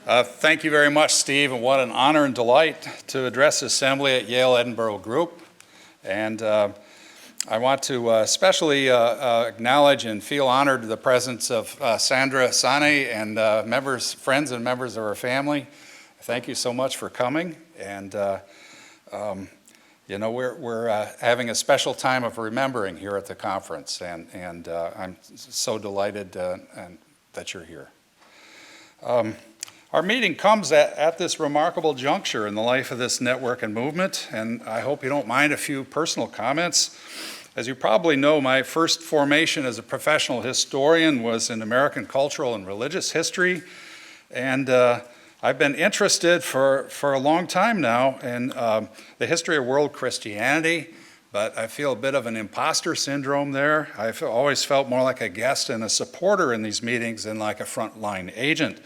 Thank you very much, Steve, and what an honor and delight to address the Assembly at Yale-Edinburgh Group. And I want to especially acknowledge and feel honored the presence of Sandra Sane and friends and members of her family. Thank you so much for coming. And we're having a special time of remembering here at the conference, and I'm so delighted that you're here. Our meeting comes at this remarkable juncture in the life of this network and movement, and I hope you don't mind a few personal comments. As you probably know, my first formation as a professional historian was in American cultural and religious history, and I've been interested for a long time now in the history of world Christianity, but I feel a bit of an imposter syndrome there. I've always felt more like a guest and a supporter in these meetings than like a frontline agent.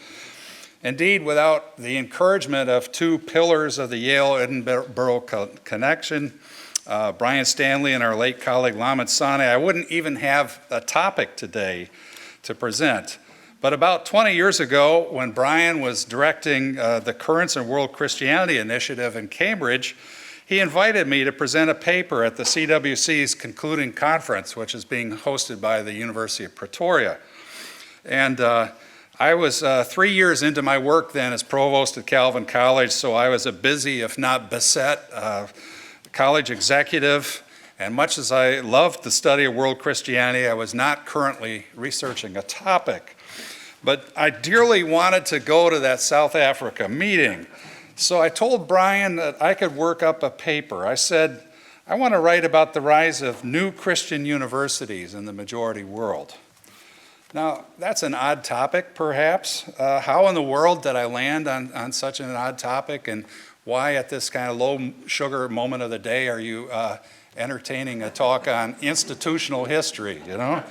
Indeed, without the encouragement of two pillars of the Yale-Edinburgh connection, Brian Stanley and our late colleague Lamin Sane, I wouldn't even have a topic today to present. But about 20 years ago, when Brian was directing the Currents in World Christianity Initiative in Cambridge, he invited me to present a paper at the CWC's concluding conference, which is being hosted by the University of Pretoria. And I was 3 years into my work then as provost at Calvin College, so I was a busy, if not beset, college executive. And much as I loved the study of world Christianity, I was not currently researching a topic. But I dearly wanted to go to that South Africa meeting. So I told Brian that I could work up a paper. I said, I want to write about the rise of new Christian universities in the majority world. Now, that's an odd topic, perhaps. How in the world did I land on such an odd topic, and why at this kind of low-sugar moment of the day are you entertaining a talk on institutional history, you know?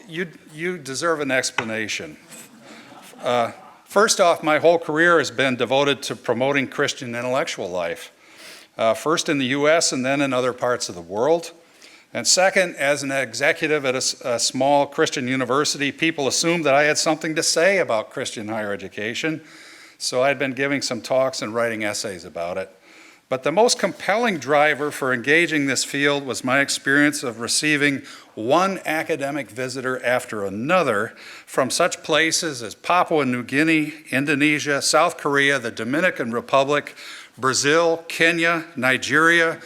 You deserve an explanation. First off, my whole career has been devoted to promoting Christian intellectual life, first in the U.S. and then in other parts of the world. And second, as an executive at a small Christian university, people assumed that I had something to say about Christian higher education, so I'd been giving some talks and writing essays about it. But the most compelling driver for engaging this field was my experience of receiving one academic visitor after another from such places as Papua New Guinea, Indonesia, South Korea, the Dominican Republic, Brazil, Kenya, Nigeria,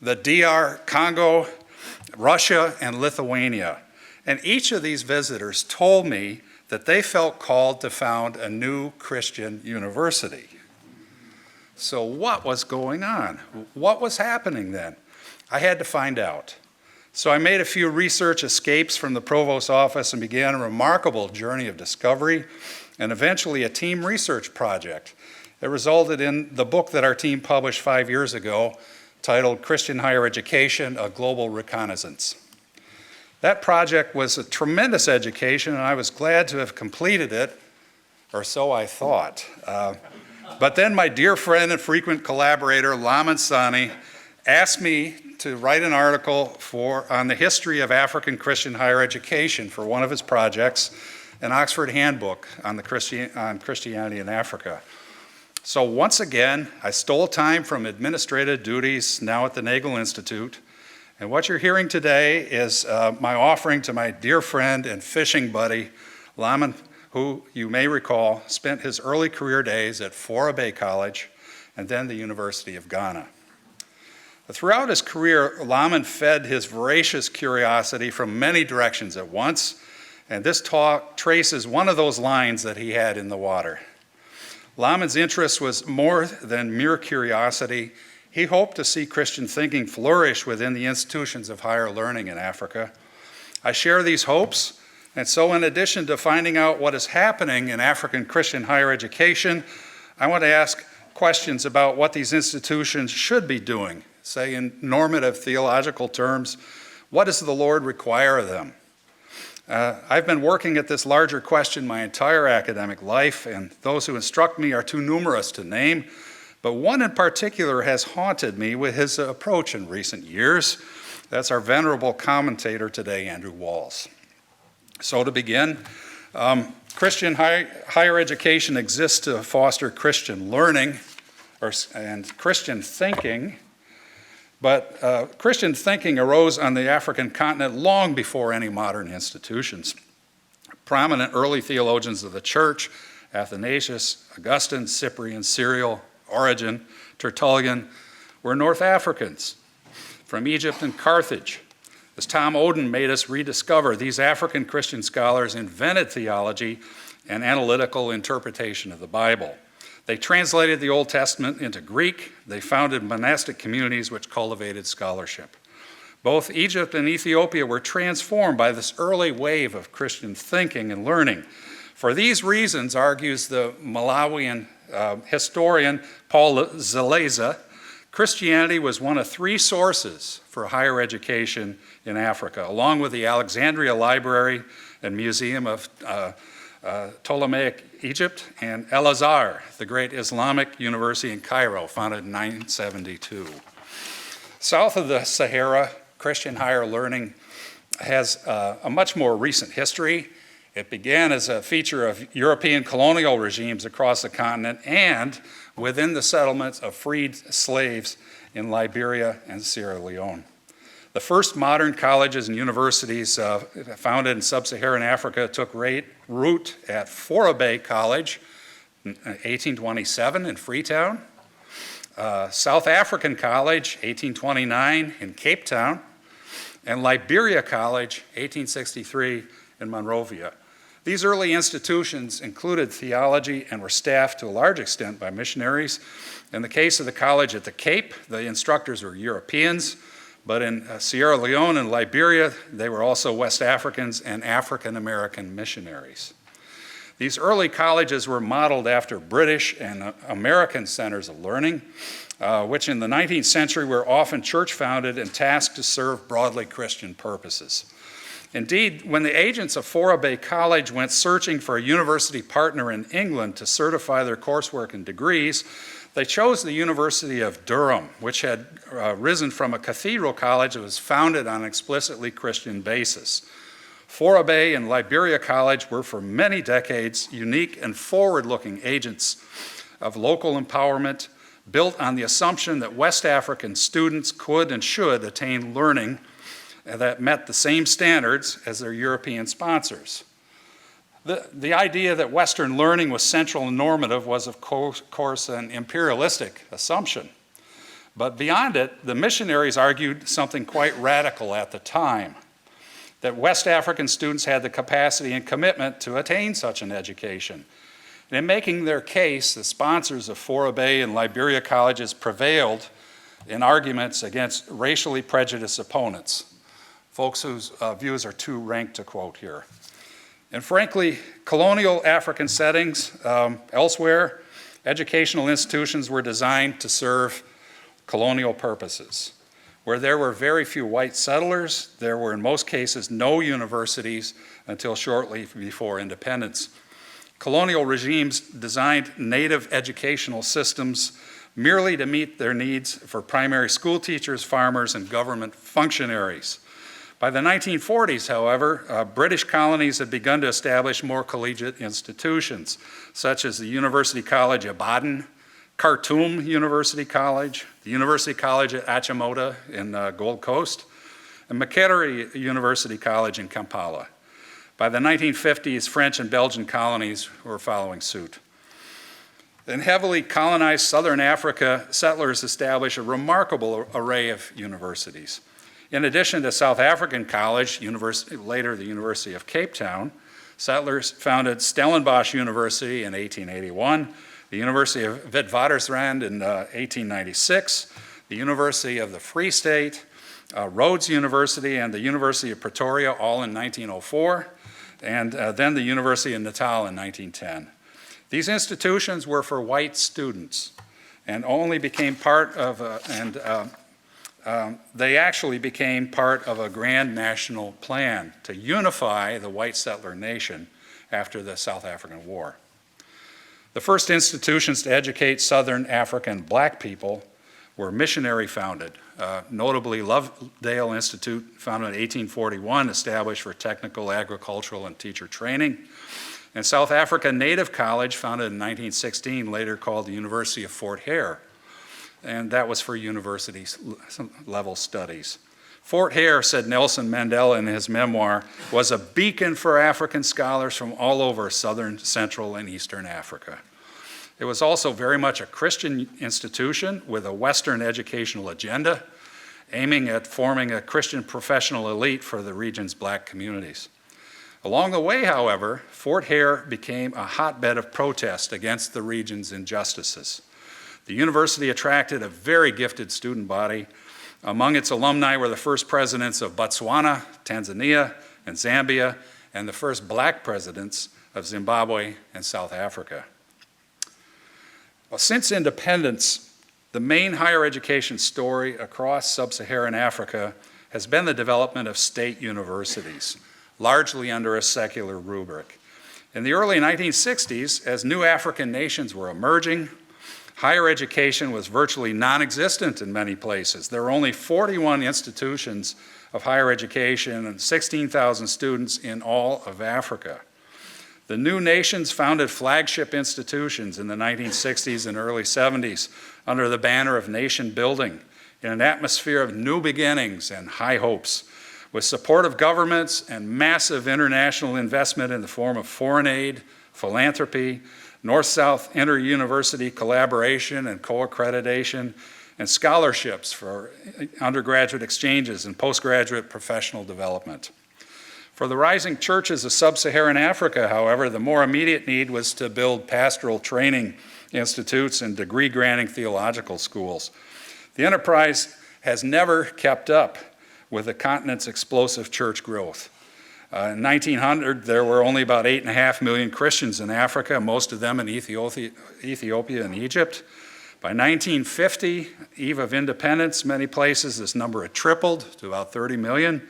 the DR Congo, Russia, and Lithuania. And each of these visitors told me that they felt called to found a new Christian university. So what was going on? What was happening then? I had to find out. So I made a few research escapes from the provost's office and began a remarkable journey of discovery and eventually a team research project. It resulted in the book that our team published 5 years ago, titled Christian Higher Education, A Global Reconnaissance. That project was a tremendous education, and I was glad to have completed it, or so I thought. But then my dear friend and frequent collaborator, Lamin Sane, asked me to write an article on the history of African Christian higher education for one of his projects, an Oxford Handbook on Christianity in Africa. So once again, I stole time from administrative duties now at the Nagel Institute, and what you're hearing today is my offering to my dear friend and fishing buddy, Lamin, who you may recall spent his early career days at Fora Bay College and then the University of Ghana. Throughout his career, Lamin fed his voracious curiosity from many directions at once, and this talk traces one of those lines that he had in the water. Lamin's interest was more than mere curiosity. He hoped to see Christian thinking flourish within the institutions of higher learning in Africa. I share these hopes, and so in addition to finding out what is happening in African Christian higher education, I want to ask questions about what these institutions should be doing. Say in normative theological terms, what does the Lord require of them? I've been working at this larger question my entire academic life, and those who instruct me are too numerous to name, but one in particular has haunted me with his approach in recent years. That's our venerable commentator today, Andrew Walls. So to begin, Christian higher education exists to foster Christian learning and Christian thinking, but Christian thinking arose on the African continent long before any modern institutions. Prominent early theologians of the church, Athanasius, Augustine, Cyprian, Cyril, Origen, Tertullian, were North Africans from Egypt and Carthage. As Tom Oden made us rediscover, these African Christian scholars invented theology and analytical interpretation of the Bible. They translated the Old Testament into Greek. They founded monastic communities which cultivated scholarship. Both Egypt and Ethiopia were transformed by this early wave of Christian thinking and learning. For these reasons, argues the Malawian historian Paul Zaleza, Christianity was one of three sources for higher education in Africa, along with the Alexandria Library and Museum of Ptolemaic Egypt, and El-Azhar, the great Islamic university in Cairo, founded in 972. South of the Sahara, Christian higher learning has a much more recent history. It began as a feature of European colonial regimes across the continent and within the settlements of freed slaves in Liberia and Sierra Leone. The first modern colleges and universities founded in sub-Saharan Africa took root at Fourah College in 1827 in Freetown, South African College, 1829 in Cape Town, and Liberia College, 1863 in Monrovia. These early institutions included theology and were staffed to a large extent by missionaries. In the case of the college at the Cape, the instructors were Europeans, but in Sierra Leone and Liberia, they were also West Africans and African American missionaries. These early colleges were modeled after British and American centers of learning, which in the 19th century were often church-founded and tasked to serve broadly Christian purposes. Indeed, when the agents of Fourah College went searching for a university partner in England to certify their coursework and degrees, they chose the University of Durham, which had risen from a cathedral college that was founded on an explicitly Christian basis. Fourah and Liberia College were for many decades unique and forward-looking agents of local empowerment, built on the assumption that West African students could and should attain learning that met the same standards as their European sponsors. The idea that Western learning was central and normative was, of course, an imperialistic assumption. But beyond it, the missionaries argued something quite radical at the time, that West African students had the capacity and commitment to attain such an education. And in making their case, the sponsors of Fourah and Liberia colleges prevailed in arguments against racially prejudiced opponents, folks whose views are too rank to quote here. And frankly, colonial African settings elsewhere, educational institutions were designed to serve colonial purposes. Where there were very few white settlers, there were in most cases no universities until shortly before independence. Colonial regimes designed native educational systems merely to meet their needs for primary school teachers, farmers, and government functionaries. By the 1940s, however, British colonies had begun to establish more collegiate institutions, such as the University College of Baden, Khartoum University College, the University College at Achimota in Gold Coast, and Makerere University College in Kampala. By the 1950s, French and Belgian colonies were following suit. In heavily colonized southern Africa, settlers established a remarkable array of universities. In addition to South African College, later the University of Cape Town, settlers founded Stellenbosch University in 1881, the University of Witwatersrand in 1896, the University of the Free State, Rhodes University, and the University of Pretoria, all in 1904, and then the University of Natal in 1910. These institutions were for white students and only became part of they actually became part of a grand national plan to unify the white settler nation after the South African War. The first institutions to educate Southern African black people were missionary founded. Notably, Lovedale Institute, founded in 1841, established for technical, agricultural, and teacher training. And South Africa Native College, founded in 1916, later called the University of Fort Hare. And that was for university level studies. Fort Hare, said Nelson Mandela in his memoir, was a beacon for African scholars from all over southern, central, and eastern Africa. It was also very much a Christian institution with a Western educational agenda, aiming at forming a Christian professional elite for the region's black communities. Along the way, however, Fort Hare became a hotbed of protest against the region's injustices. The university attracted a very gifted student body. Among its alumni were the first presidents of Botswana, Tanzania, and Zambia, and the first black presidents of Zimbabwe and South Africa. Well, since independence, the main higher education story across sub-Saharan Africa has been the development of state universities, largely under a secular rubric. In the early 1960s, as new African nations were emerging, higher education was virtually non-existent in many places. There were only 41 institutions of higher education and 16,000 students in all of Africa. The new nations founded flagship institutions in the 1960s and early 70s under the banner of nation building in an atmosphere of new beginnings and high hopes, with support of governments and massive international investment in the form of foreign aid, philanthropy, North-South inter-university collaboration and co-accreditation, and scholarships for undergraduate exchanges and postgraduate professional development. For the rising churches of sub-Saharan Africa, however, the more immediate need was to build pastoral training institutes and degree-granting theological schools. The enterprise has never kept up with the continent's explosive church growth. In 1900, there were only about 8.5 million Christians in Africa, most of them in Ethiopia and Egypt. By 1950, eve of independence, many places this number had tripled to about 30 million.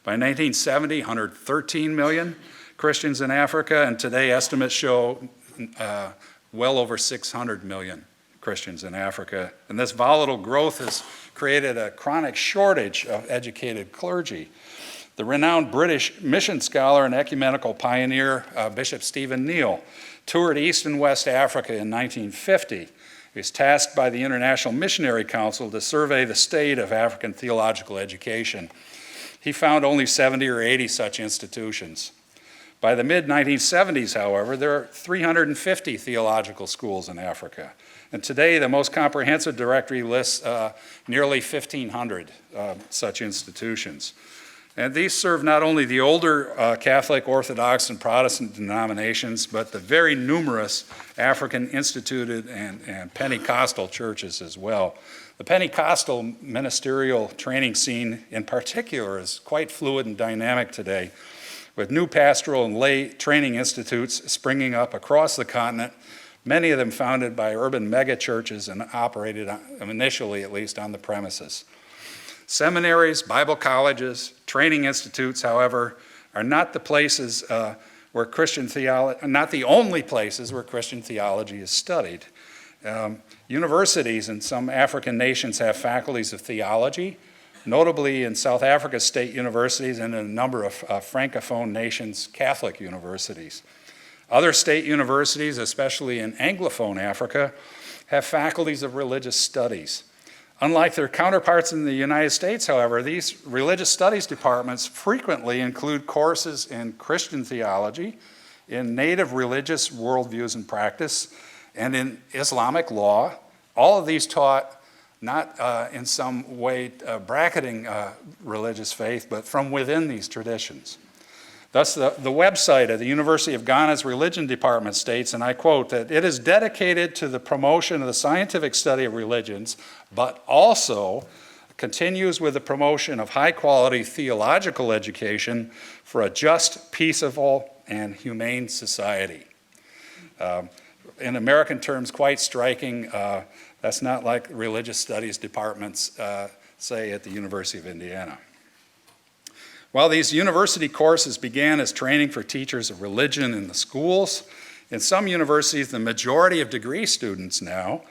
By 1970, 113 million Christians in Africa, and today estimates show well over 600 million Christians in Africa. And this volatile growth has created a chronic shortage of educated clergy. The renowned British mission scholar and ecumenical pioneer, Bishop Stephen Neale, toured East and West Africa in 1950. He was tasked by the International Missionary Council to survey the state of African theological education. He found only 70 or 80 such institutions. By the mid-1970s, however, there are 350 theological schools in Africa. And today, the most comprehensive directory lists nearly 1,500 such institutions. And these serve not only the older Catholic, Orthodox, and Protestant denominations, but the very numerous African instituted and Pentecostal churches as well. The Pentecostal ministerial training scene in particular is quite fluid and dynamic today, with new pastoral and lay training institutes springing up across the continent, many of them founded by urban megachurches and operated, initially at least, on the premises. Seminaries, Bible colleges, training institutes, however, are not the places where Christian theology, not the only places where Christian theology is studied. Universities in some African nations have faculties of theology, notably in South Africa's state universities and in a number of Francophone nations' Catholic universities. Other state universities, especially in Anglophone Africa, have faculties of religious studies. Unlike their counterparts in the United States, however, these religious studies departments frequently include courses in Christian theology, in native religious worldviews and practice, and in Islamic law, all of these taught not in some way bracketing religious faith, but from within these traditions. Thus, the website of the University of Ghana's Religion Department states, and I quote, that it is dedicated to the promotion of the scientific study of religions, but also continues with the promotion of high-quality theological education for a just, peaceable, and humane society. In American terms, quite striking. That's not like religious studies departments say at the University of Indiana. While these university courses began as training for teachers of religion in the schools, in some universities, the majority of degree students now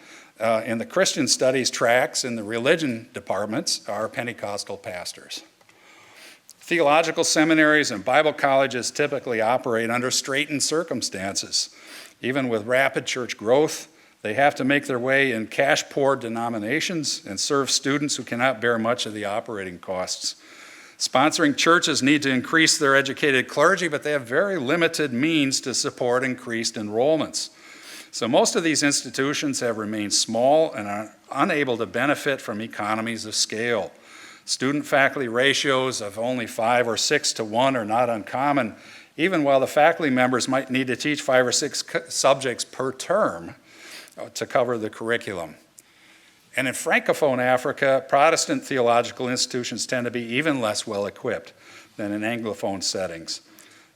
in the Christian studies tracks in the religion departments are Pentecostal pastors. Theological seminaries and Bible colleges typically operate under straitened circumstances. Even with rapid church growth, they have to make their way in cash-poor denominations and serve students who cannot bear much of the operating costs. Sponsoring churches need to increase their educated clergy, but they have very limited means to support increased enrollments. So most of these institutions have remained small and are unable to benefit from economies of scale. Student-faculty ratios of only 5 or 6 to 1 are not uncommon, even while the faculty members might need to teach 5 or 6 subjects per term to cover the curriculum. And in Francophone Africa, Protestant theological institutions tend to be even less well-equipped than in Anglophone settings.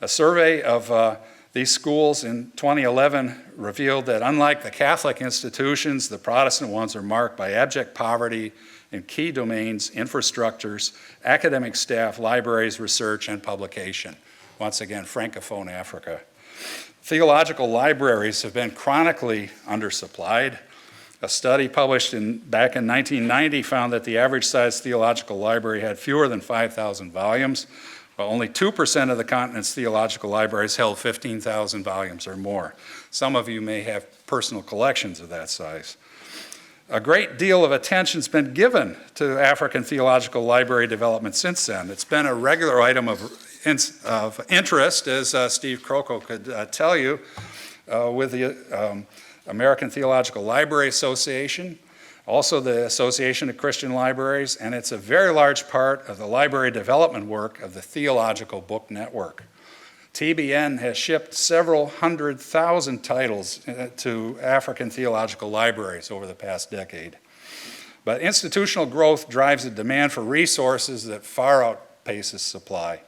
A survey of these schools in 2011 revealed that unlike the Catholic institutions, the Protestant ones are marked by abject poverty in key domains, infrastructures, academic staff, libraries, research, and publication. Once again, Francophone Africa. Theological libraries have been chronically undersupplied. A study published back in 1990 found that the average size theological library had fewer than 5,000 volumes, while only 2% of the continent's theological libraries held 15,000 volumes or more. Some of you may have personal collections of that size. A great deal of attention has been given to African theological library development since then. It's been a regular item of interest, as Steve Croco could tell you, with the American Theological Library Association, also the Association of Christian Libraries, and it's a very large part of the library development work of the Theological Book Network. TBN has shipped several 100,000 titles to African theological libraries over the past decade. But institutional growth drives a demand for resources that far outpaces supply.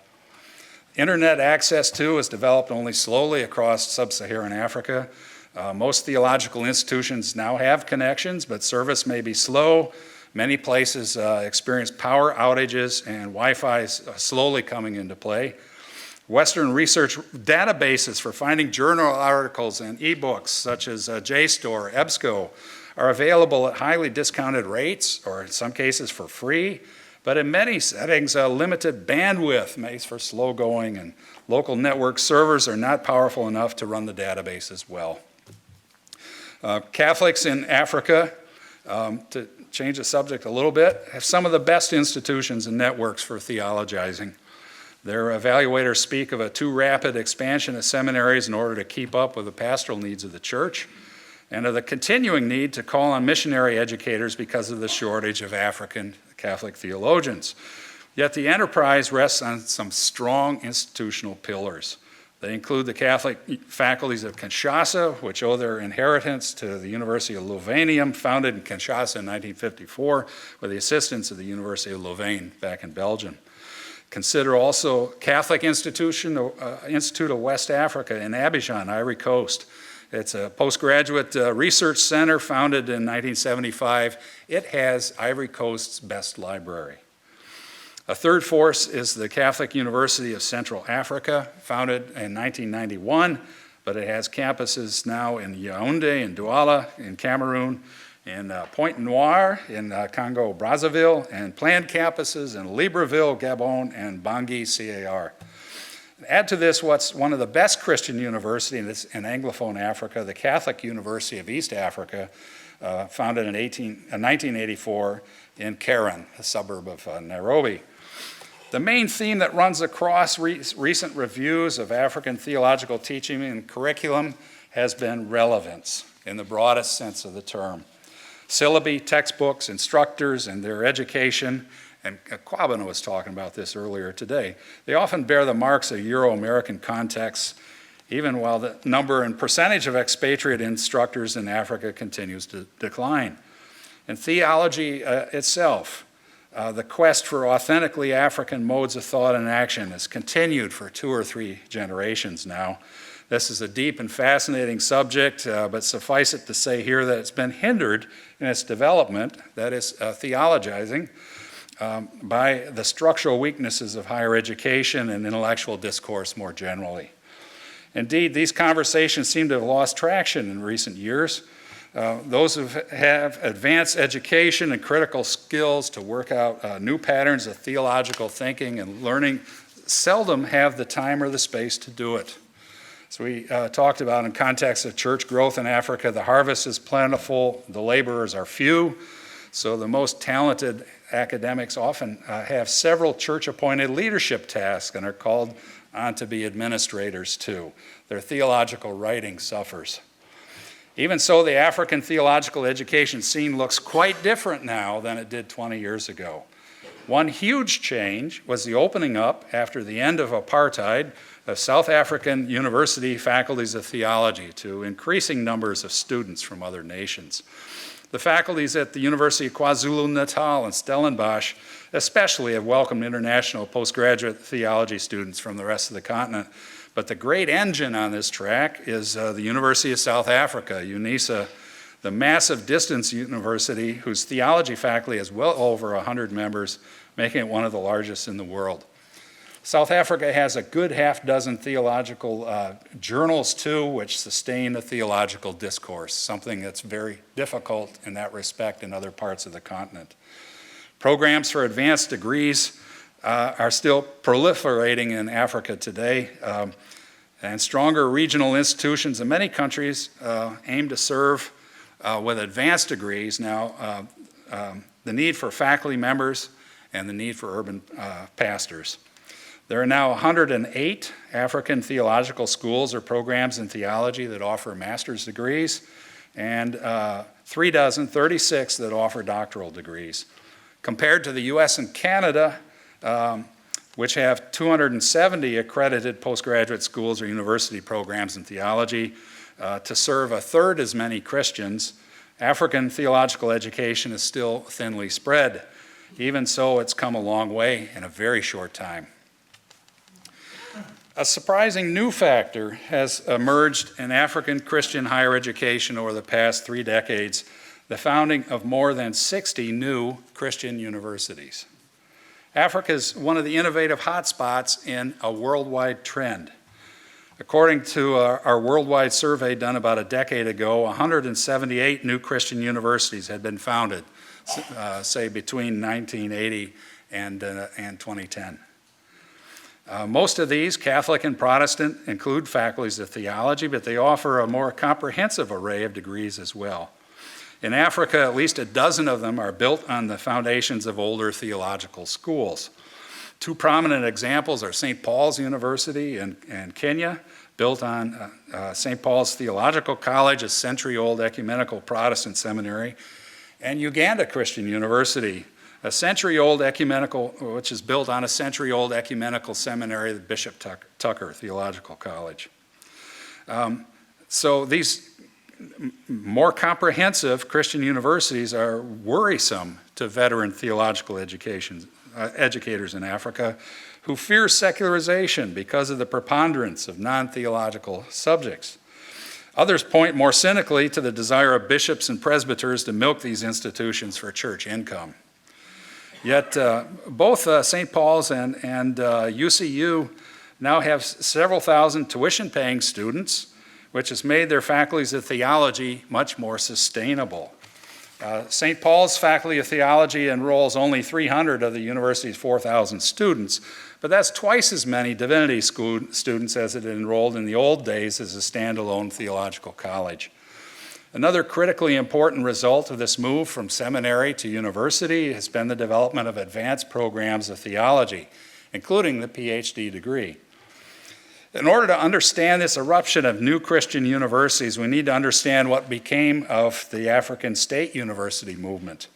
Internet access, too, is developed only slowly across sub-Saharan Africa. Most theological institutions now have connections, but service may be slow. Many places experience power outages, and Wi-Fi is slowly coming into play. Western research databases for finding journal articles and ebooks, such as JSTOR, EBSCO, are available at highly discounted rates, or in some cases for free. But in many settings, limited bandwidth makes for slow going, and local network servers are not powerful enough to run the database as well. Catholics in Africa, to change the subject a little bit, have some of the best institutions and networks for theologizing. Their evaluators speak of a too rapid expansion of seminaries in order to keep up with the pastoral needs of the church, and of the continuing need to call on missionary educators because of the shortage of African Catholic theologians. Yet the enterprise rests on some strong institutional pillars. They include the Catholic faculties of Kinshasa, which owe their inheritance to the University of Louvain, founded in Kinshasa in 1954 with the assistance of the University of Louvain back in Belgium. Consider also Catholic Institute of West Africa in Abidjan, Ivory Coast. It's a postgraduate research center founded in 1975. It has Ivory Coast's best library. A third force is the Catholic University of Central Africa, founded in 1991, but it has campuses now in Yaoundé, in Douala, in Cameroon, in Pointe-Noire, in Congo-Brazzaville, and planned campuses in Libreville, Gabon, and Bangui, CAR. Add to this what's one of the best Christian universities in Anglophone Africa, the Catholic University of East Africa, founded in 1984 in Karen, a suburb of Nairobi. The main theme that runs across recent reviews of African theological teaching and curriculum has been relevance in the broadest sense of the term. Syllabi, textbooks, instructors, and their education, and Kwabena was talking about this earlier today, they often bear the marks of Euro-American contexts, even while the number and percentage of expatriate instructors in Africa continues to decline. In theology itself, the quest for authentically African modes of thought and action has continued for 2 or 3 generations now. This is a deep and fascinating subject, but suffice it to say here that it's been hindered in its development, that is theologizing, by the structural weaknesses of higher education and intellectual discourse more generally. Indeed, these conversations seem to have lost traction in recent years. Those who have advanced education and critical skills to work out new patterns of theological thinking and learning seldom have the time or the space to do it. So we talked about in context of church growth in Africa, the harvest is plentiful, the laborers are few, so the most talented academics often have several church-appointed leadership tasks and are called on to be administrators too. Their theological writing suffers. Even so, the African theological education scene looks quite different now than it did 20 years ago. One huge change was the opening up, after the end of apartheid, of South African university faculties of theology to increasing numbers of students from other nations. The faculties at the University of KwaZulu-Natal and Stellenbosch especially have welcomed international postgraduate theology students from the rest of the continent. But the great engine on this track is the University of South Africa, UNISA, the massive distance university whose theology faculty has well over 100 members, making it one of the largest in the world. South Africa has a good half dozen theological journals too, which sustain a theological discourse, something that's very difficult in that respect in other parts of the continent. Programs for advanced degrees are still proliferating in Africa today, and stronger regional institutions in many countries aim to serve with advanced degrees now the need for faculty members and the need for urban pastors. There are now 108 African theological schools or programs in theology that offer master's degrees, and 36 that offer doctoral degrees. Compared to the US and Canada, which have 270 accredited postgraduate schools or university programs in theology to serve a third as many Christians, African theological education is still thinly spread. Even so, it's come a long way in a very short time. A surprising new factor has emerged in African Christian higher education over the past 3 decades, the founding of more than 60 new Christian universities. Africa is one of the innovative hotspots in a worldwide trend. According to our worldwide survey done about a decade ago, 178 new Christian universities had been founded, say between 1980 and 2010. Most of these, Catholic and Protestant, include faculties of theology, but they offer a more comprehensive array of degrees as well. In Africa, at least a dozen of them are built on the foundations of older theological schools. 2 prominent examples are St. Paul's University in Kenya, built on St. Paul's Theological College, a century-old ecumenical Protestant seminary, and Uganda Christian University, a century-old ecumenical, which is built on a century-old ecumenical seminary, the Bishop Tucker Theological College. So these more comprehensive Christian universities are worrisome to veteran theological educators in Africa who fear secularization because of the preponderance of non-theological subjects. Others point more cynically to the desire of bishops and presbyters to milk these institutions for church income. Yet both St. Paul's and UCU now have several thousand tuition-paying students, which has made their faculties of theology much more sustainable. St. Paul's Faculty of Theology enrolls only 300 of the university's 4,000 students, but that's twice as many Divinity school students as it enrolled in the old days as a standalone theological college. Another critically important result of this move from seminary to university has been the development of advanced programs of theology, including the PhD degree. In order to understand this eruption of new Christian universities, we need to understand what became of the African state university movement.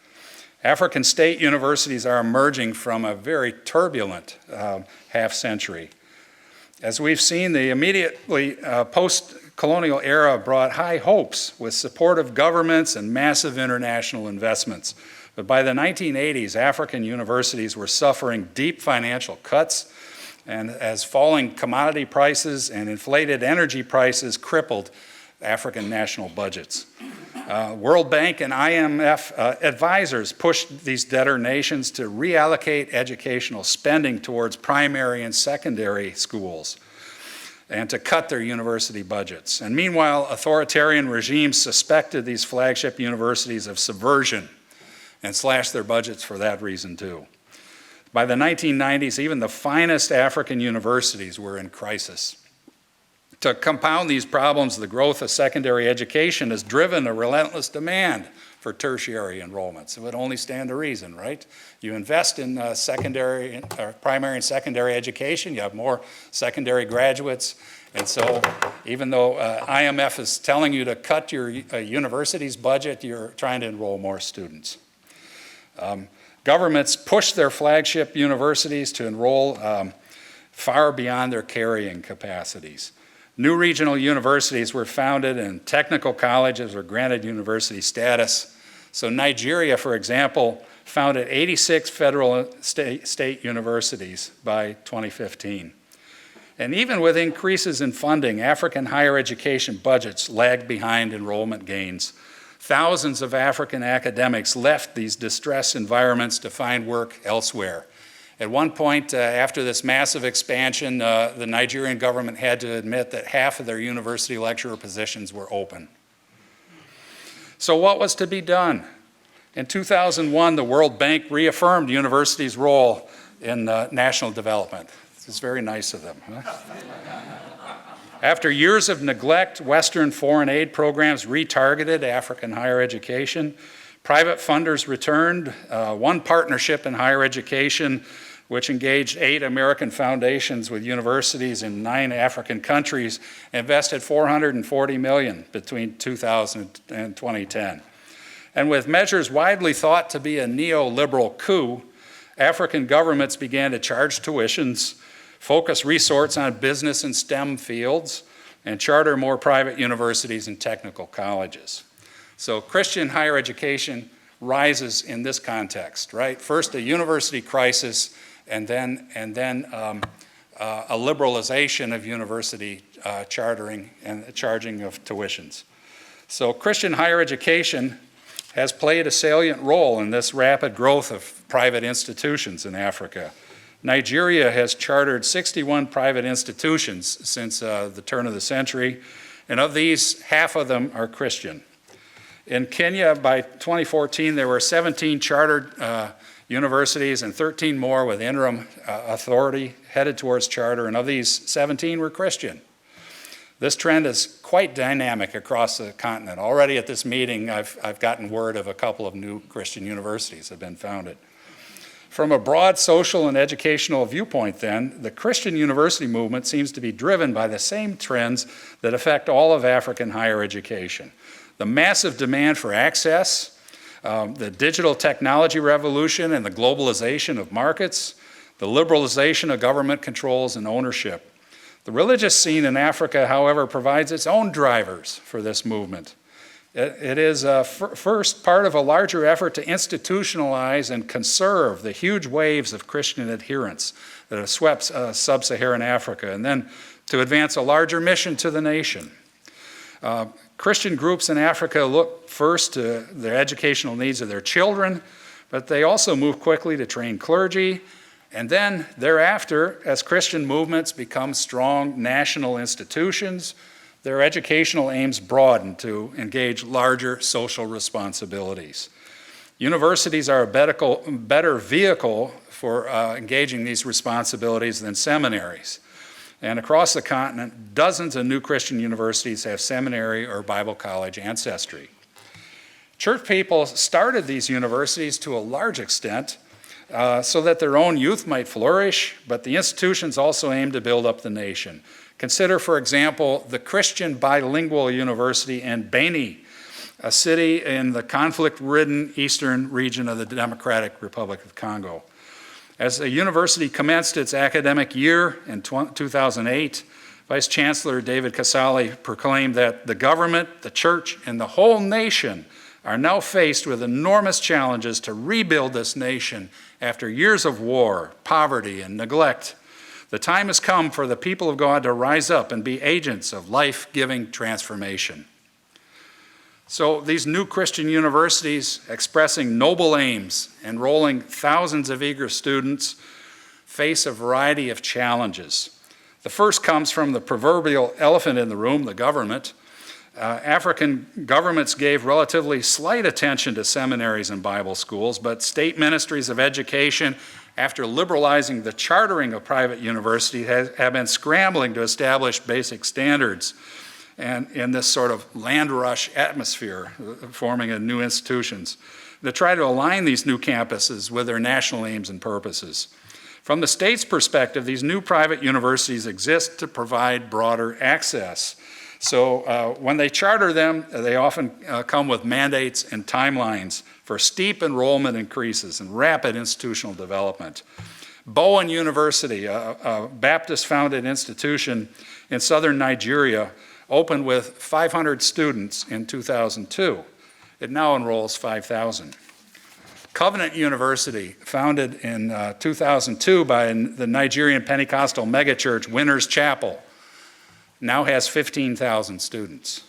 African state universities are emerging from a very turbulent half-century. As we've seen, the immediately post-colonial era brought high hopes with supportive governments and massive international investments. But by the 1980s, African universities were suffering deep financial cuts, and as falling commodity prices and inflated energy prices crippled African national budgets. World Bank and IMF advisors pushed these debtor nations to reallocate educational spending towards primary and secondary schools. and to cut their university budgets. And meanwhile, authoritarian regimes suspected these flagship universities of subversion and slashed their budgets for that reason too. By the 1990s, even the finest African universities were in crisis. To compound these problems, the growth of secondary education has driven a relentless demand for tertiary enrollments. It would only stand to reason, right? You invest in primary and secondary education, you have more secondary graduates, and so even though IMF is telling you to cut your university's budget, you're trying to enroll more students. Governments push their flagship universities to enroll far beyond their carrying capacities. New regional universities were founded and technical colleges were granted university status. So Nigeria, for example, founded 86 federal state universities by 2015. And even with increases in funding, African higher education budgets lagged behind enrollment gains. Thousands of African academics left these distressed environments to find work elsewhere. At one point, after this massive expansion, the Nigerian government had to admit that half of their university lecturer positions were open. So what was to be done? In 2001, the World Bank reaffirmed universities' role in national development. This is very nice of them. Huh? After years of neglect, Western foreign aid programs retargeted African higher education. Private funders returned. One partnership in higher education, which engaged 8 American foundations with universities in 9 African countries, invested $440 million between 2000 and 2010. And with measures widely thought to be a neoliberal coup, African governments began to charge tuitions, focus resources on business and STEM fields, and charter more private universities and technical colleges. So Christian higher education rises in this context, right? First a university crisis, and then a liberalization of university chartering and charging of tuitions. So Christian higher education has played a salient role in this rapid growth of private institutions in Africa. Nigeria has chartered 61 private institutions since the turn of the century, and of these, half of them are Christian. In Kenya, by 2014, there were 17 chartered universities and 13 more with interim authority headed towards charter, and of these, 17 were Christian. This trend is quite dynamic across the continent. Already at this meeting, I've gotten word of a couple of new Christian universities that have been founded. From a broad social and educational viewpoint then, the Christian university movement seems to be driven by the same trends that affect all of African higher education. The massive demand for access, the digital technology revolution and the globalization of markets, the liberalization of government controls and ownership. The religious scene in Africa, however, provides its own drivers for this movement. It is first part of a larger effort to institutionalize and conserve the huge waves of Christian adherence that have swept sub-Saharan Africa, and then to advance a larger mission to the nation. Christian groups in Africa look first to the educational needs of their children, but they also move quickly to train clergy, and then thereafter, as Christian movements become strong national institutions, their educational aims broaden to engage larger social responsibilities. Universities are a better vehicle for engaging these responsibilities than seminaries. And across the continent, dozens of new Christian universities have seminary or Bible college ancestry. Church people started these universities to a large extent so that their own youth might flourish, but the institutions also aim to build up the nation. Consider, for example, the Christian bilingual university in Beni, a city in the conflict-ridden eastern region of the Democratic Republic of Congo. As the university commenced its academic year in 2008, Vice Chancellor David Casale proclaimed that the government, the church, and the whole nation are now faced with enormous challenges to rebuild this nation after years of war, poverty, and neglect. The time has come for the people of God to rise up and be agents of life-giving transformation. So these new Christian universities expressing noble aims, enrolling thousands of eager students, face a variety of challenges. The first comes from the proverbial elephant in the room, the government. African governments gave relatively slight attention to seminaries and Bible schools, but state ministries of education, after liberalizing the chartering of private universities, have been scrambling to establish basic standards and in this sort of land rush atmosphere, forming new institutions, to try to align these new campuses with their national aims and purposes. From the state's perspective, these new private universities exist to provide broader access. So when they charter them, they often come with mandates and timelines for steep enrollment increases and rapid institutional development. Bowen University, a Baptist-founded institution in southern Nigeria, opened with 500 students in 2002. It now enrolls 5,000. Covenant University, founded in 2002 by the Nigerian Pentecostal megachurch Winners Chapel, now has 15,000 students.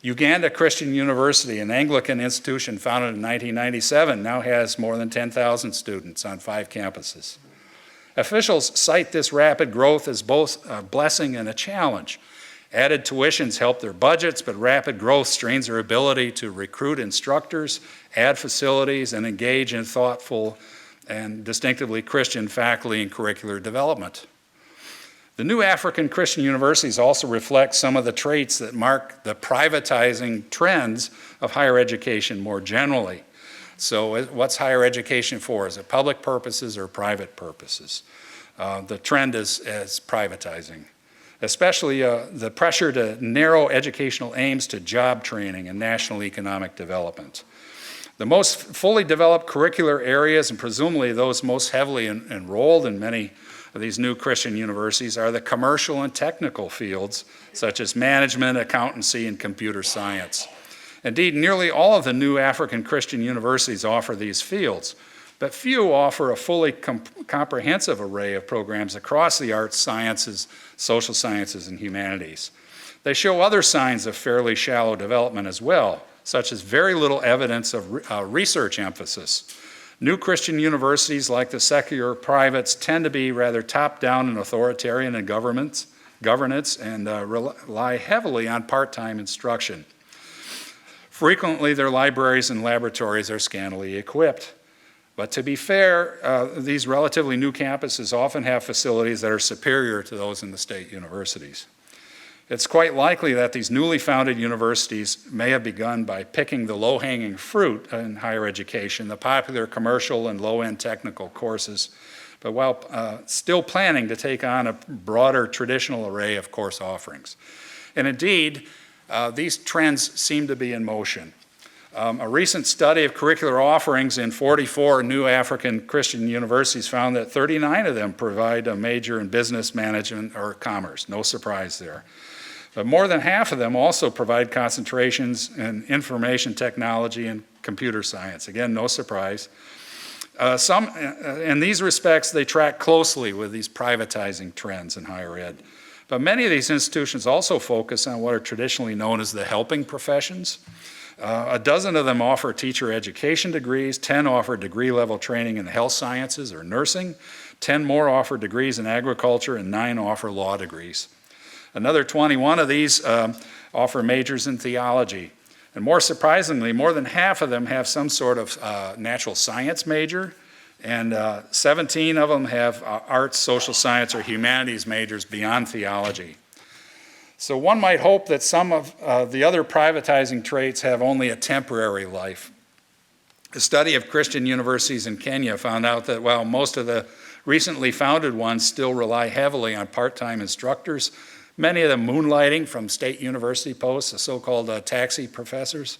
Uganda Christian University, an Anglican institution founded in 1997, now has more than 10,000 students on 5 campuses. Officials cite this rapid growth as both a blessing and a challenge. Added tuitions help their budgets, but rapid growth strains their ability to recruit instructors, add facilities, and engage in thoughtful and distinctively Christian faculty and curricular development. The new African Christian universities also reflect some of the traits that mark the privatizing trends of higher education more generally. So what's higher education for? Is it public purposes or private purposes? The trend is privatizing, especially the pressure to narrow educational aims to job training and national economic development. The most fully developed curricular areas, and presumably those most heavily enrolled in many of these new Christian universities, are the commercial and technical fields, such as management, accountancy, and computer science. Indeed, nearly all of the new African Christian universities offer these fields, but few offer a fully comprehensive array of programs across the arts, sciences, social sciences, and humanities. They show other signs of fairly shallow development as well, such as very little evidence of research emphasis. New Christian universities, like the secular privates, tend to be rather top-down and authoritarian in governance and rely heavily on part-time instruction. Frequently, their libraries and laboratories are scantily equipped. But to be fair, these relatively new campuses often have facilities that are superior to those in the state universities. It's quite likely that these newly founded universities may have begun by picking the low-hanging fruit in higher education, the popular commercial and low-end technical courses, but while still planning to take on a broader traditional array of course offerings. And indeed, these trends seem to be in motion. A recent study of curricular offerings in 44 new African Christian universities found that 39 of them provide a major in business management or commerce. No surprise there. But more than half of them also provide concentrations in information technology and computer science. Again, no surprise. In these respects, they track closely with these privatizing trends in higher ed. But many of these institutions also focus on what are traditionally known as the helping professions. A dozen of them offer teacher education degrees, 10 offer degree-level training in health sciences or nursing, 10 more offer degrees in agriculture, and 9 offer law degrees. Another 21 of these offer majors in theology. And more surprisingly, more than half of them have some sort of natural science major, and 17 of them have arts, social science, or humanities majors beyond theology. So one might hope that some of the other privatizing traits have only a temporary life. A study of Christian universities in Kenya found out that while most of the recently founded ones still rely heavily on part-time instructors, many of them moonlighting from state university posts, the so-called taxi professors.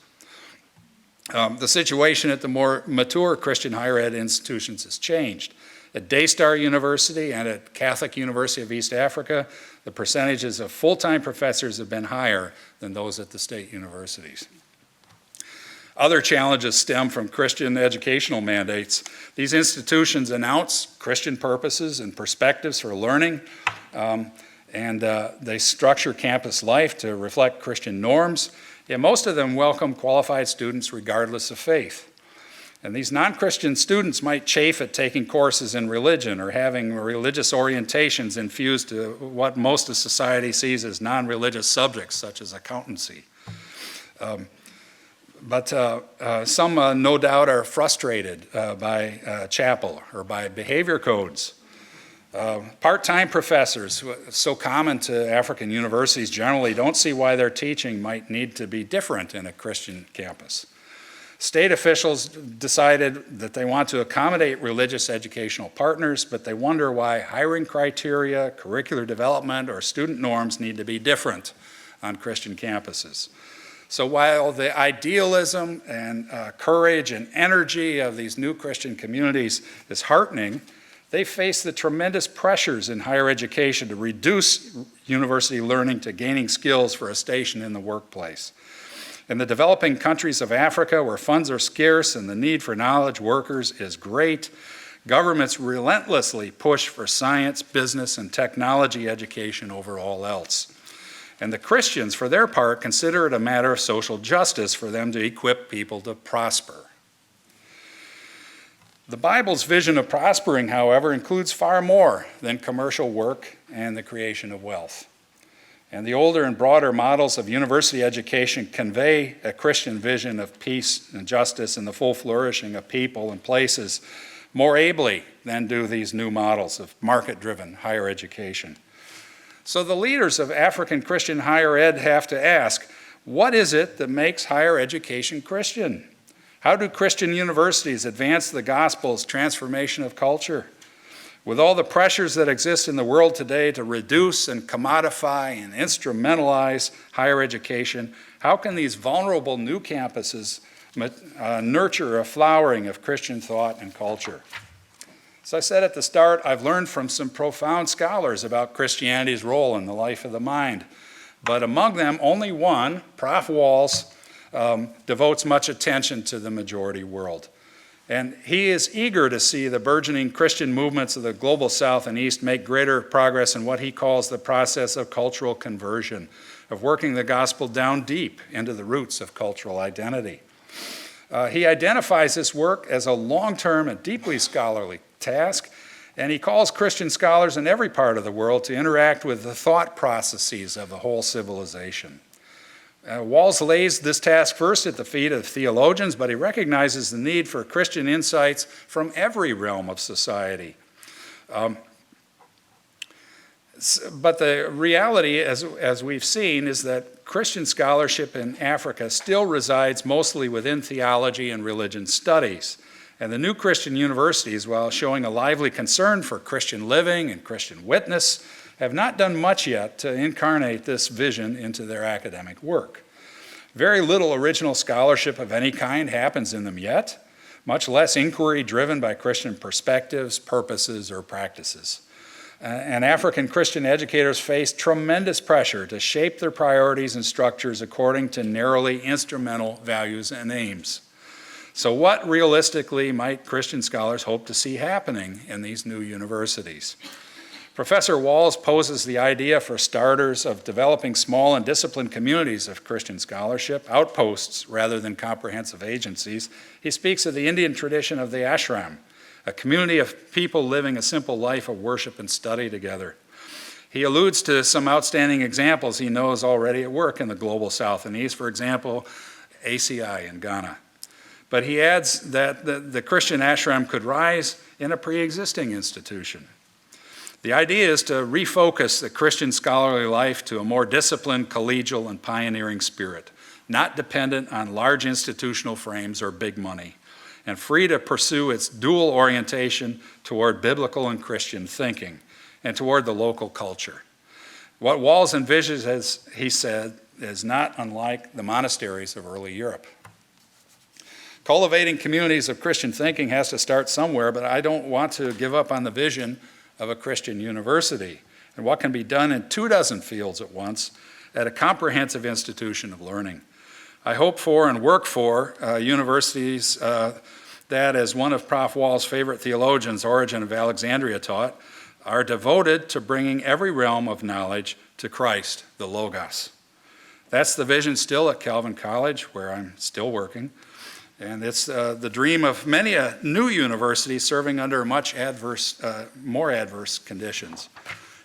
The situation at the more mature Christian higher ed institutions has changed. At Daystar University and at Catholic University of East Africa, the percentages of full-time professors have been higher than those at the state universities. Other challenges stem from Christian educational mandates. These institutions announce Christian purposes and perspectives for learning, and they structure campus life to reflect Christian norms, yet most of them welcome qualified students regardless of faith. And these non-Christian students might chafe at taking courses in religion or having religious orientations infused to what most of society sees as non-religious subjects, such as accountancy. But some, no doubt, are frustrated by chapel or by behavior codes. Part-time professors, so common to African universities generally, don't see why their teaching might need to be different in a Christian campus. State officials decided that they want to accommodate religious educational partners, but they wonder why hiring criteria, curricular development, or student norms need to be different on Christian campuses. So while the idealism and courage and energy of these new Christian communities is heartening, they face the tremendous pressures in higher education to reduce university learning to gaining skills for a station in the workplace. In the developing countries of Africa, where funds are scarce and the need for knowledge workers is great, governments relentlessly push for science, business, and technology education over all else. And the Christians, for their part, consider it a matter of social justice for them to equip people to prosper. The Bible's vision of prospering, however, includes far more than commercial work and the creation of wealth. And the older and broader models of university education convey a Christian vision of peace and justice and the full flourishing of people and places more ably than do these new models of market-driven higher education. So the leaders of African Christian higher ed have to ask, what is it that makes higher education Christian? How do Christian universities advance the gospel's transformation of culture? With all the pressures that exist in the world today to reduce and commodify and instrumentalize higher education, how can these vulnerable new campuses nurture a flowering of Christian thought and culture? As I said at the start, I've learned from some profound scholars about Christianity's role in the life of the mind. But among them, only one, Prof. Walls, devotes much attention to the majority world. And he is eager to see the burgeoning Christian movements of the global South and East make greater progress in what he calls the process of cultural conversion, of working the gospel down deep into the roots of cultural identity. He identifies this work as a long-term and deeply scholarly task, and he calls Christian scholars in every part of the world to interact with the thought processes of the whole civilization. Walls lays this task first at the feet of theologians, but he recognizes the need for Christian insights from every realm of society. But the reality, as we've seen, is that Christian scholarship in Africa still resides mostly within theology and religion studies. And the new Christian universities, while showing a lively concern for Christian living and Christian witness, have not done much yet to incarnate this vision into their academic work. Very little original scholarship of any kind happens in them yet, much less inquiry driven by Christian perspectives, purposes, or practices. And African Christian educators face tremendous pressure to shape their priorities and structures according to narrowly instrumental values and aims. So what realistically might Christian scholars hope to see happening in these new universities? Professor Walls poses the idea for starters of developing small and disciplined communities of Christian scholarship, outposts rather than comprehensive agencies. He speaks of the Indian tradition of the ashram, a community of people living a simple life of worship and study together. He alludes to some outstanding examples he knows already at work in the global South and East, for example, ACI in Ghana. But he adds that the Christian ashram could rise in a pre-existing institution. The idea is to refocus the Christian scholarly life to a more disciplined, collegial, and pioneering spirit, not dependent on large institutional frames or big money, and free to pursue its dual orientation toward biblical and Christian thinking and toward the local culture. What Walls envisions, as he said, is not unlike the monasteries of early Europe. Cultivating communities of Christian thinking has to start somewhere, but I don't want to give up on the vision of a Christian university and what can be done in 24 fields at once at a comprehensive institution of learning. I hope for and work for universities that, as one of Prof. Wall's favorite theologians, Origen of Alexandria, taught, are devoted to bringing every realm of knowledge to Christ, the Logos. That's the vision still at Calvin College, where I'm still working. And it's the dream of many a new university serving under much more adverse conditions.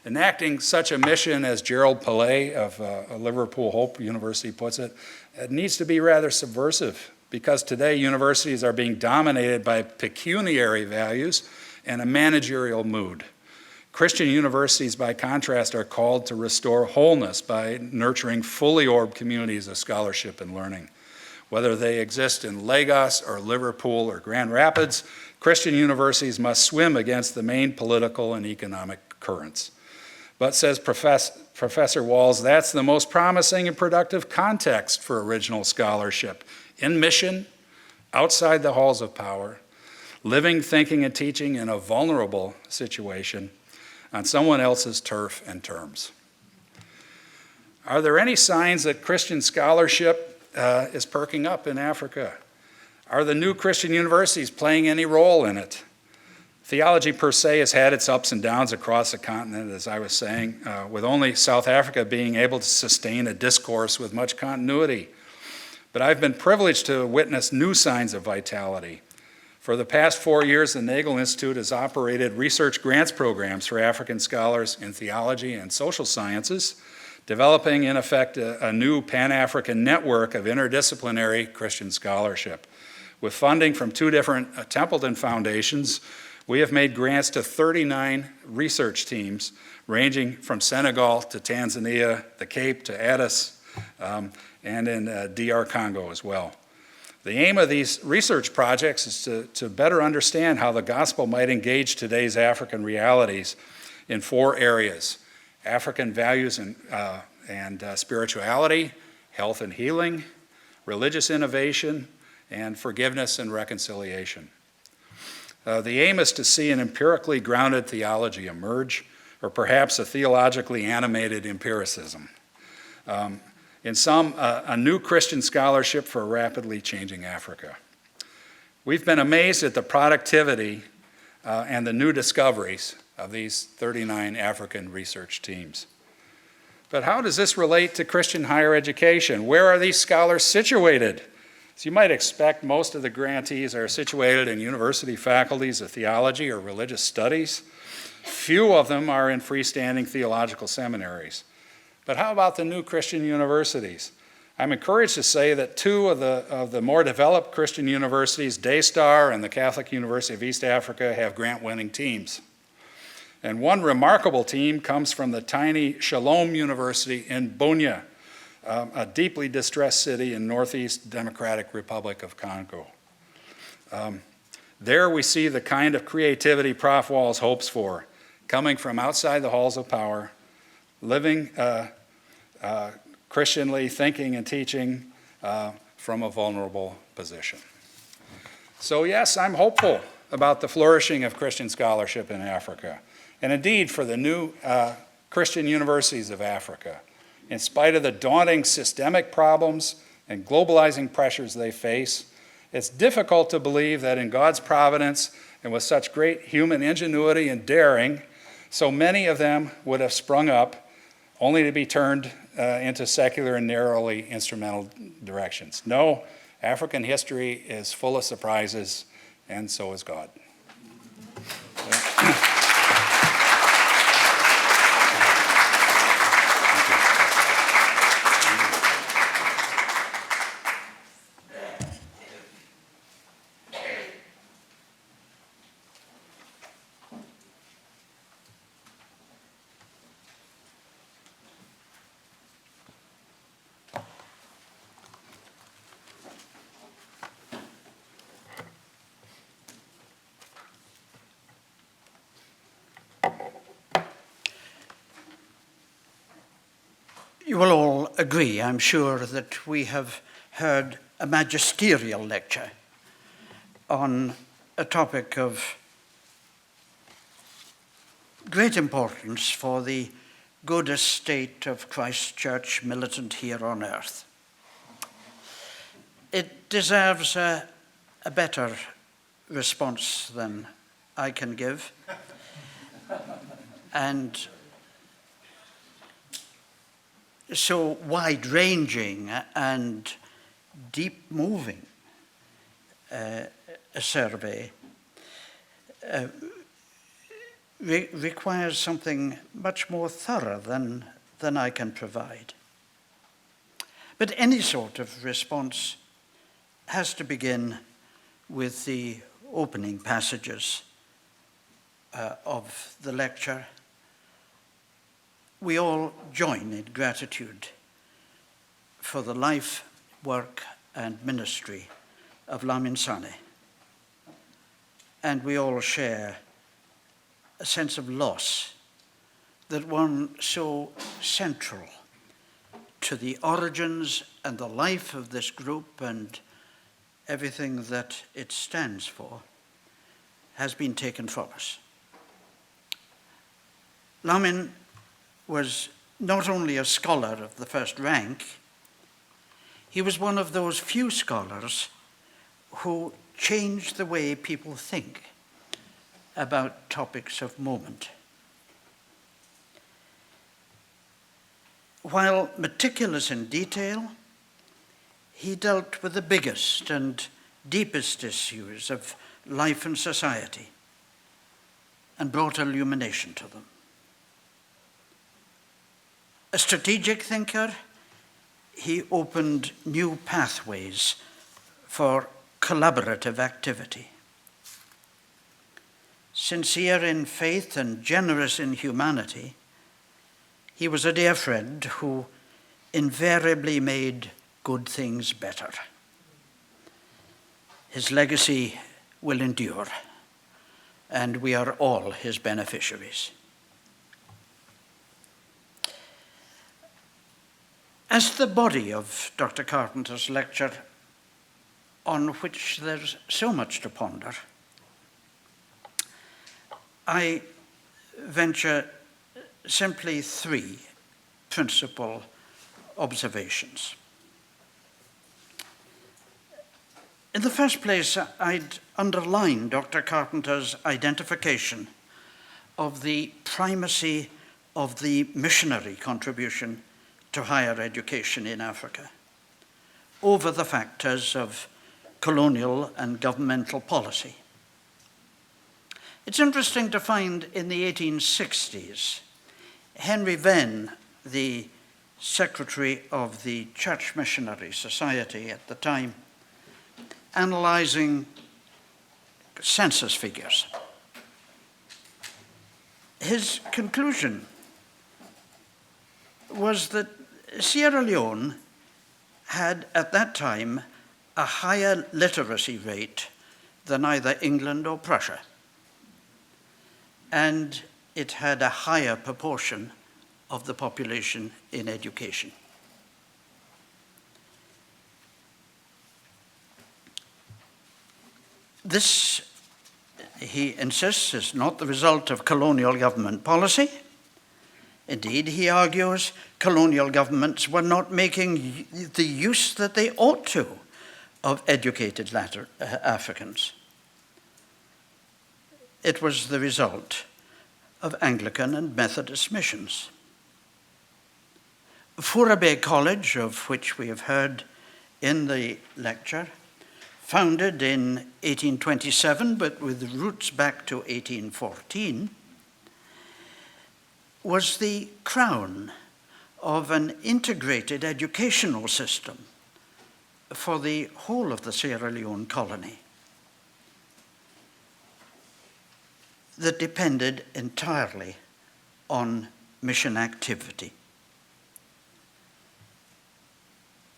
Enacting such a mission, as Gerald Pillay of Liverpool Hope University puts it, it needs to be rather subversive, because today universities are being dominated by pecuniary values and a managerial mood. Christian universities, by contrast, are called to restore wholeness by nurturing fully orbed communities of scholarship and learning. Whether they exist in Lagos or Liverpool or Grand Rapids, Christian universities must swim against the main political and economic currents. But, says Professor Walls, that's the most promising and productive context for original scholarship: in mission, outside the halls of power, living, thinking, and teaching in a vulnerable situation on someone else's turf and terms. Are there any signs that Christian scholarship is perking up in Africa? Are the new Christian universities playing any role in it? Theology per se has had its ups and downs across the continent, as I was saying, with only South Africa being able to sustain a discourse with much continuity. But I've been privileged to witness new signs of vitality. For the past 4 years, the Nagel Institute has operated research grants programs for African scholars in theology and social sciences, developing, in effect, a new Pan-African network of interdisciplinary Christian scholarship. With funding from 2 different Templeton foundations, we have made grants to 39 research teams, ranging from Senegal to Tanzania, the Cape to Addis, and in DR Congo as well. The aim of these research projects is to better understand how the gospel might engage today's African realities in 4 areas: African values and spirituality, health and healing, religious innovation, and forgiveness and reconciliation. The aim is to see an empirically grounded theology emerge, or perhaps a theologically animated empiricism. In sum, a new Christian scholarship for a rapidly changing Africa. We've been amazed at the productivity and the new discoveries of these 39 African research teams. But how does this relate to Christian higher education? Where are these scholars situated? As you might expect, most of the grantees are situated in university faculties of theology or religious studies. Few of them are in freestanding theological seminaries. But how about the new Christian universities? I'm encouraged to say that 2 of the more developed Christian universities, Daystar and the Catholic University of East Africa, have grant-winning teams. And one remarkable team comes from the tiny Shalom University in Bunia, a deeply distressed city in Northeast Democratic Republic of Congo. There we see the kind of creativity Prof. Walls hopes for, coming from outside the halls of power, living Christianly, thinking and teaching from a vulnerable position. So yes, I'm hopeful about the flourishing of Christian scholarship in Africa, and indeed for the new Christian universities of Africa. In spite of the daunting systemic problems and globalizing pressures they face, it's difficult to believe that in God's providence and with such great human ingenuity and daring, so many of them would have sprung up only to be turned into secular and narrowly instrumental directions. No, African history is full of surprises, and so is God. You will all agree, I'm sure, that we have heard a magisterial lecture on a topic of great importance for the good estate of Christ's Church militant here on earth. It deserves a better response than I can give. And so wide-ranging and deep-moving a survey requires something much more thorough than I can provide. But any sort of response has to begin with the opening passages of the lecture. We all join in gratitude for the life, work, and ministry of Lamin Sanneh. And we all share a sense of loss that one so central to the origins and the life of this group and everything that it stands for has been taken from us. Lamin was not only a scholar of the first rank, he was one of those few scholars who changed the way people think about topics of moment. While meticulous in detail, he dealt with the biggest and deepest issues of life and society and brought illumination to them. A strategic thinker, he opened new pathways for collaborative activity. Sincere in faith and generous in humanity, he was a dear friend who invariably made good things better. His legacy will endure, and we are all his beneficiaries. As the body of Dr. Carpenter's lecture, on which there's so much to ponder, I venture simply three principal observations. In the first place, I'd underline Dr. Carpenter's identification of the primacy of the missionary contribution to higher education in Africa over the factors of colonial and governmental policy. It's interesting to find in the 1860s, Henry Venn, the secretary of the Church Missionary Society at the time, analyzing census figures. His conclusion was that Sierra Leone had, at that time, a higher literacy rate than either England or Prussia. And it had a higher proportion of the population in education. This, he insists, is not the result of colonial government policy. Indeed, he argues, colonial governments were not making the use that they ought to of educated Africans. It was the result of Anglican and Methodist missions. Furabey College, of which we have heard in the lecture, founded in 1827, but with roots back to 1814, was the crown of an integrated educational system for the whole of the Sierra Leone colony that depended entirely on mission activity.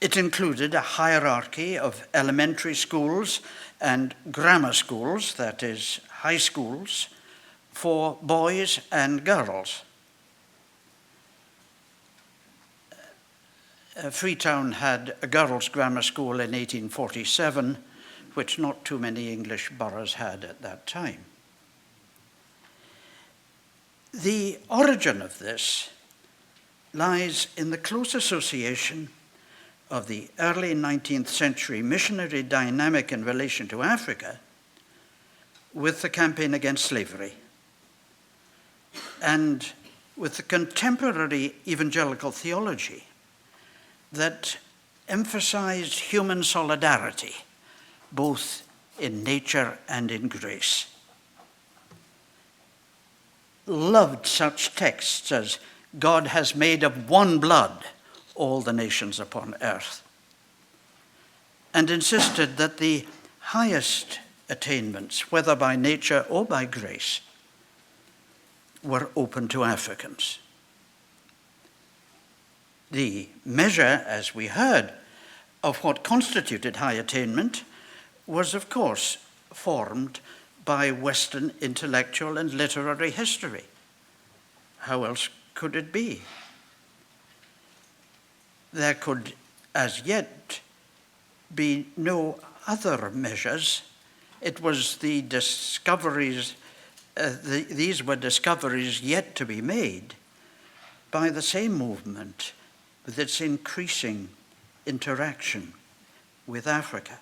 It included a hierarchy of elementary schools and grammar schools, that is, high schools, for boys and girls. Freetown had a girls' grammar school in 1847, which not too many English boroughs had at that time. The origin of this lies in the close association of the early 19th century missionary dynamic in relation to Africa with the campaign against slavery and with the contemporary evangelical theology that emphasized human solidarity, both in nature and in grace. Loved such texts as God has made of one blood all the nations upon earth, and insisted that the highest attainments, whether by nature or by grace, were open to Africans. The measure, as we heard, of what constituted high attainment was, of course, formed by Western intellectual and literary history. How else could it be? There could, as yet, be no other measures. It was the discoveries, these were discoveries yet to be made by the same movement with its increasing interaction with Africa.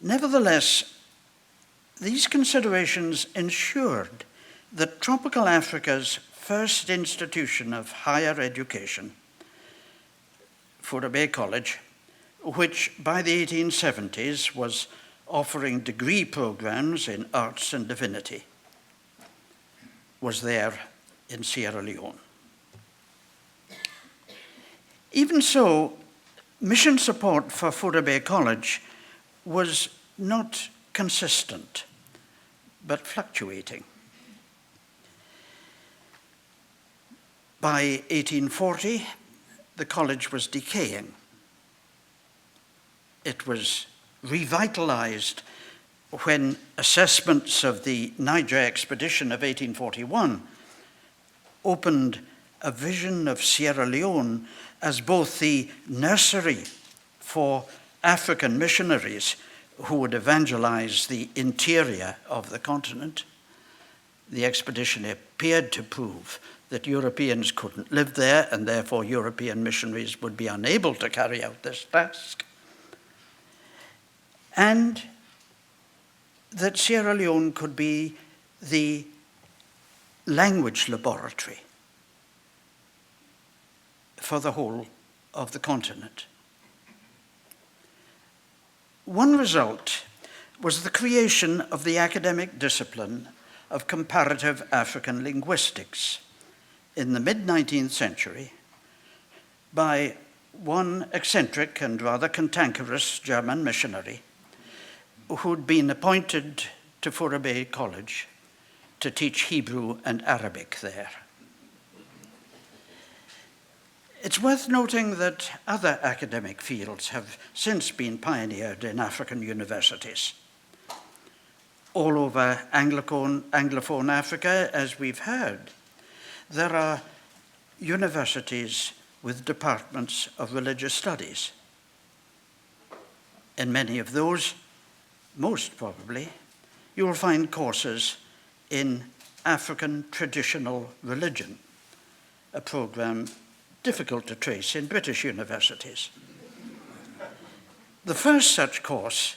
Nevertheless, these considerations ensured that tropical Africa's first institution of higher education, Fura Bay College, which by the 1870s was offering degree programs in arts and divinity, was there in Sierra Leone. Even so, mission support for Fura Bay College was not consistent, but fluctuating. By 1840, the college was decaying. It was revitalized when assessments of the Niger expedition of 1841 opened a vision of Sierra Leone as both the nursery for African missionaries who would evangelize the interior of the continent. The expedition appeared to prove that Europeans couldn't live there, and therefore European missionaries would be unable to carry out this task. And that Sierra Leone could be the language laboratory for the whole of the continent. One result was the creation of the academic discipline of comparative African linguistics in the mid-19th century by one eccentric and rather cantankerous German missionary who'd been appointed to Fura Bay College to teach Hebrew and Arabic there. It's worth noting that other academic fields have since been pioneered in African universities. All over Anglophone Africa, as we've heard, there are universities with departments of religious studies. In many of those, most probably, you will find courses in African traditional religion, a program difficult to trace in British universities. The first such course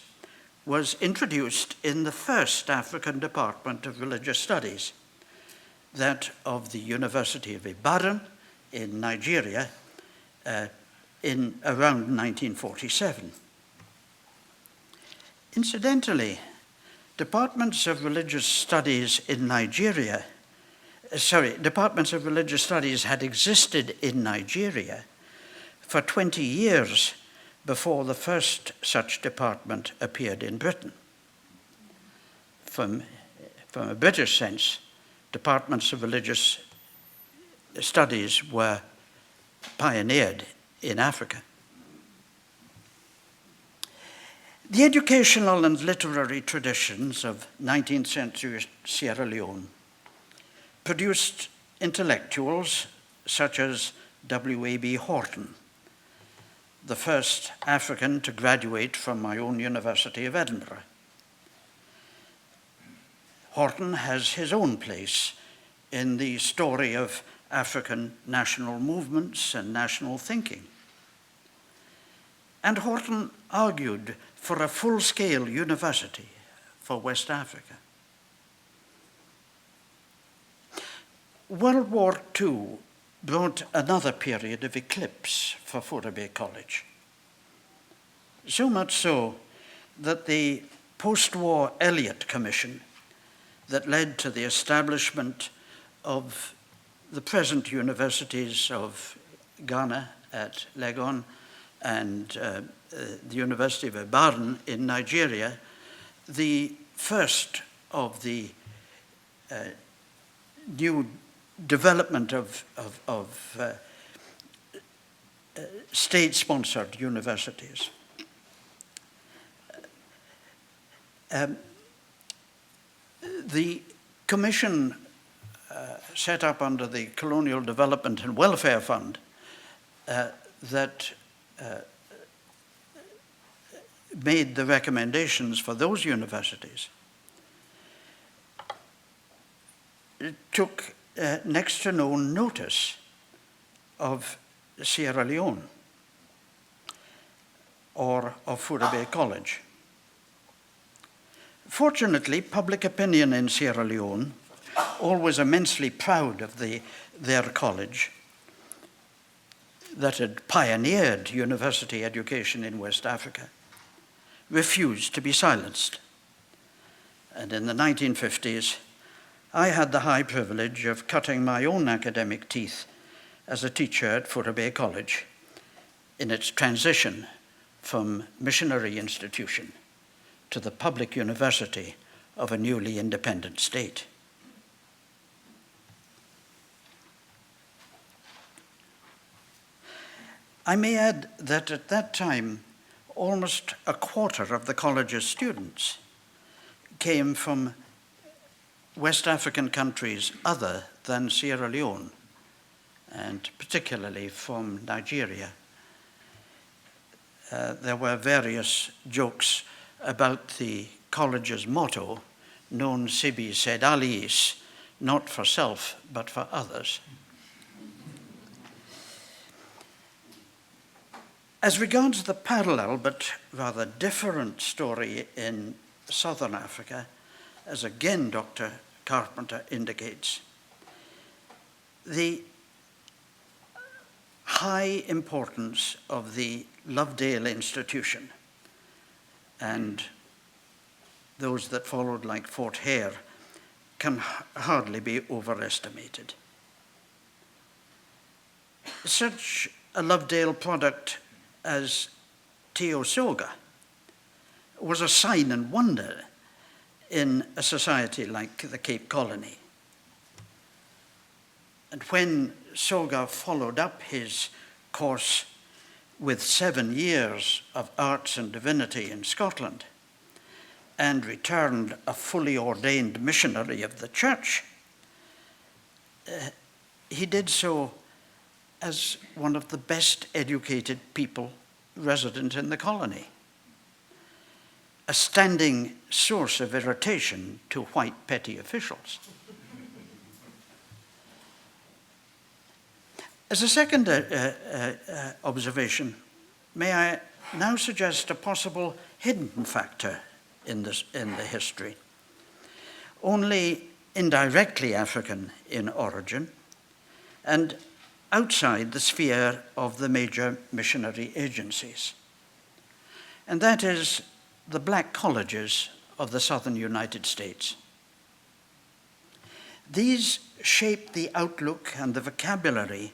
was introduced in the first African Department of Religious Studies, that of the University of Ibadan in Nigeria in around 1947. Incidentally, departments of religious studies had existed in Nigeria for 20 years before the first such department appeared in Britain. From a British sense, departments of religious studies were pioneered in Africa. The educational and literary traditions of 19th century Sierra Leone produced intellectuals such as W.A.B. Horton, the first African to graduate from my own University of Edinburgh. Horton has his own place in the story of African national movements and national thinking. And Horton argued for a full-scale university for West Africa. World War II brought another period of eclipse for Fura Bay College. So much so that the post-war Elliott Commission that led to the establishment of the present universities of Ghana at Legon and the University of Ibadan in Nigeria, the first of the new development of state-sponsored universities. The commission set up under the Colonial Development and Welfare Fund that made the recommendations for those universities took next to no notice of Sierra Leone or of Furabe College. Fortunately, public opinion in Sierra Leone, always immensely proud of their college that had pioneered university education in West Africa, refused to be silenced. And in the 1950s, I had the high privilege of cutting my own academic teeth as a teacher at Furabe College in its transition from missionary institution to the public university of a newly independent state. I may add that at that time, almost a quarter of the college's students came from West African countries other than Sierra Leone, and particularly from Nigeria. There were various jokes about the college's motto, non sibi sed aliis, not for self, but for others. As regards the parallel but rather different story in Southern Africa, as again Dr. Carpenter indicates, the high importance of the Lovedale institution and those that followed like Fort Hare can hardly be overestimated. Such a Lovedale product as Teosoga was a sign and wonder in a society like the Cape Colony. And when Soga followed up his course with 7 years of arts and divinity in Scotland and returned a fully ordained missionary of the church, he did so as one of the best educated people resident in the colony, a standing source of irritation to white petty officials. As a second observation, may I now suggest a possible hidden factor in the history, only indirectly African in origin, and outside the sphere of the major missionary agencies. And that is the black colleges of the southern United States. These shaped the outlook and the vocabulary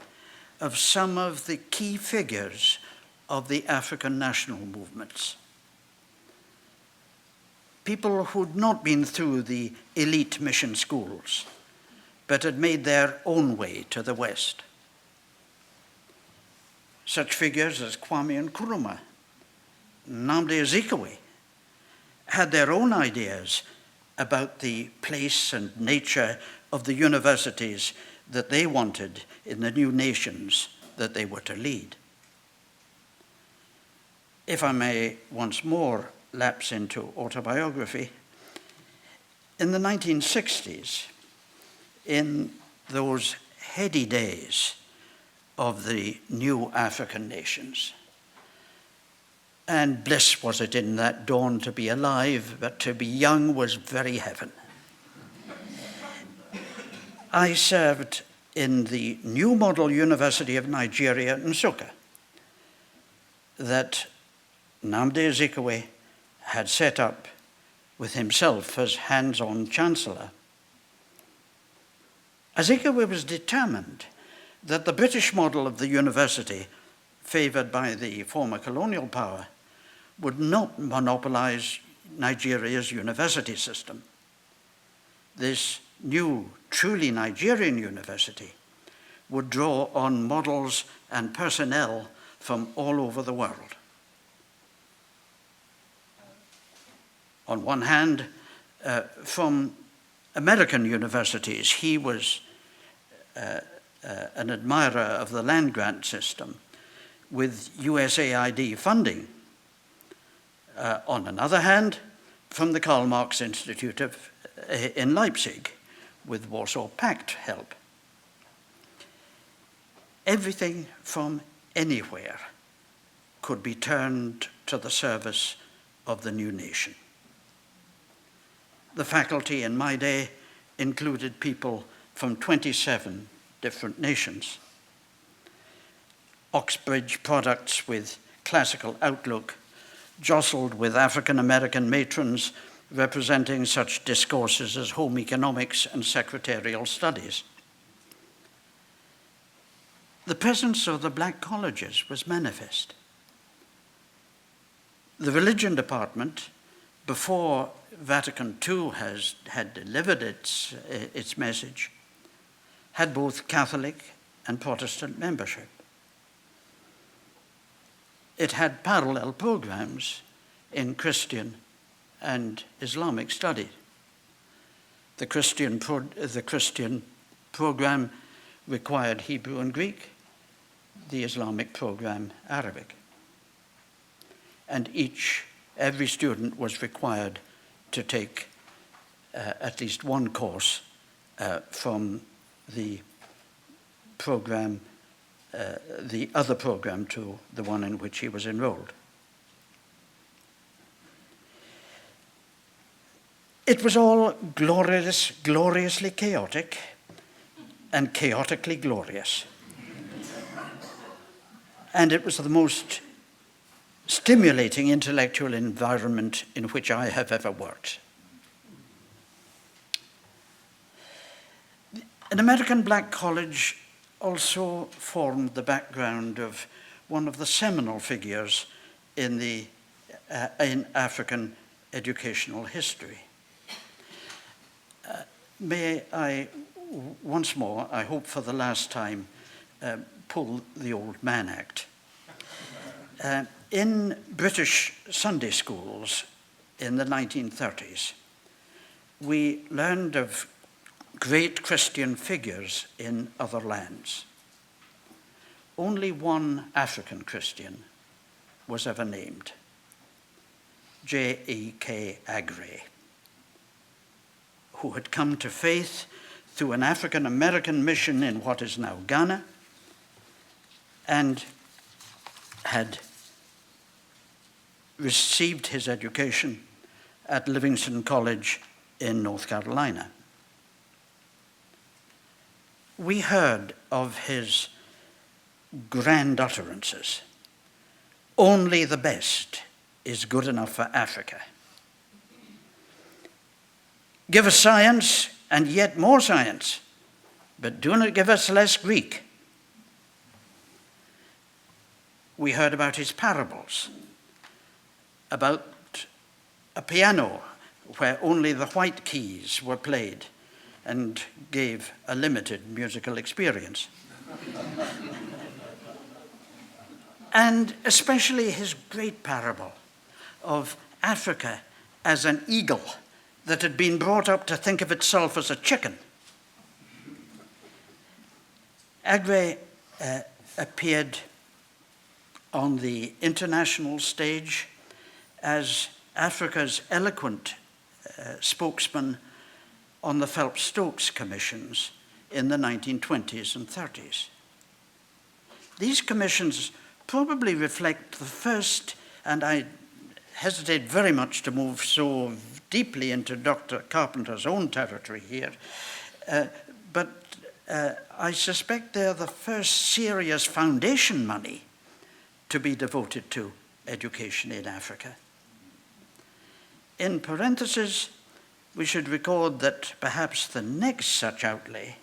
of some of the key figures of the African national movements. People who'd not been through the elite mission schools, but had made their own way to the West. Such figures as Kwame Nkrumah, Nnamdi Azikiwe, had their own ideas about the place and nature of the universities that they wanted in the new nations that they were to lead. If I may once more lapse into autobiography, in the 1960s, in those heady days of the new African nations, and bliss was it in that dawn to be alive, but to be young was very heaven. I served in the new model University of Nigeria, Nsukka, that Nnamdi Azikiwe had set up with himself as hands-on chancellor. Azikiwe was determined that the British model of the university, favoured by the former colonial power, would not monopolise Nigeria's university system. This new, truly Nigerian university would draw on models and personnel from all over the world. On one hand, from American universities, he was an admirer of the land grant system with USAID funding. On another hand, from the Karl Marx Institute in Leipzig with Warsaw Pact help. Everything from anywhere could be turned to the service of the new nation. The faculty in my day included people from 27 different nations. Oxbridge products with classical outlook jostled with African American matrons representing such discourses as home economics and secretarial studies. The presence of the black colleges was manifest. The religion department, before Vatican II had delivered its message, had both Catholic and Protestant membership. It had parallel programs in Christian and Islamic study. The Christian program required Hebrew and Greek, the Islamic program Arabic. And every student was required to take at least one course from the program, the other program to the one in which he was enrolled. It was all gloriously chaotic and chaotically glorious. And it was the most stimulating intellectual environment in which I have ever worked. An American black college also formed the background of one of the seminal figures in African educational history. May I once more, I hope for the last time, pull the Old Man Act. In British Sunday schools in the 1930s, we learned of great Christian figures in other lands. Only one African Christian was ever named, J.E.K. Aggrey, who had come to faith through an African-American mission in what is now Ghana and had received his education at Livingston College in North Carolina. We heard of his grand utterances. Only the best is good enough for Africa. Give us science and yet more science, but do not give us less Greek. We heard about his parables, about a piano where only the white keys were played and gave a limited musical experience. And especially his great parable of Africa as an eagle that had been brought up to think of itself as a chicken. Aggrey appeared on the international stage as Africa's eloquent spokesman on the Phelps-Stokes commissions in the 1920s and 30s. These commissions probably reflect the first, and I hesitate very much to move so deeply into Dr. Carpenter's own territory here, but I suspect they're the first serious foundation money to be devoted to education in Africa. In parentheses, we should record that perhaps the next such outlay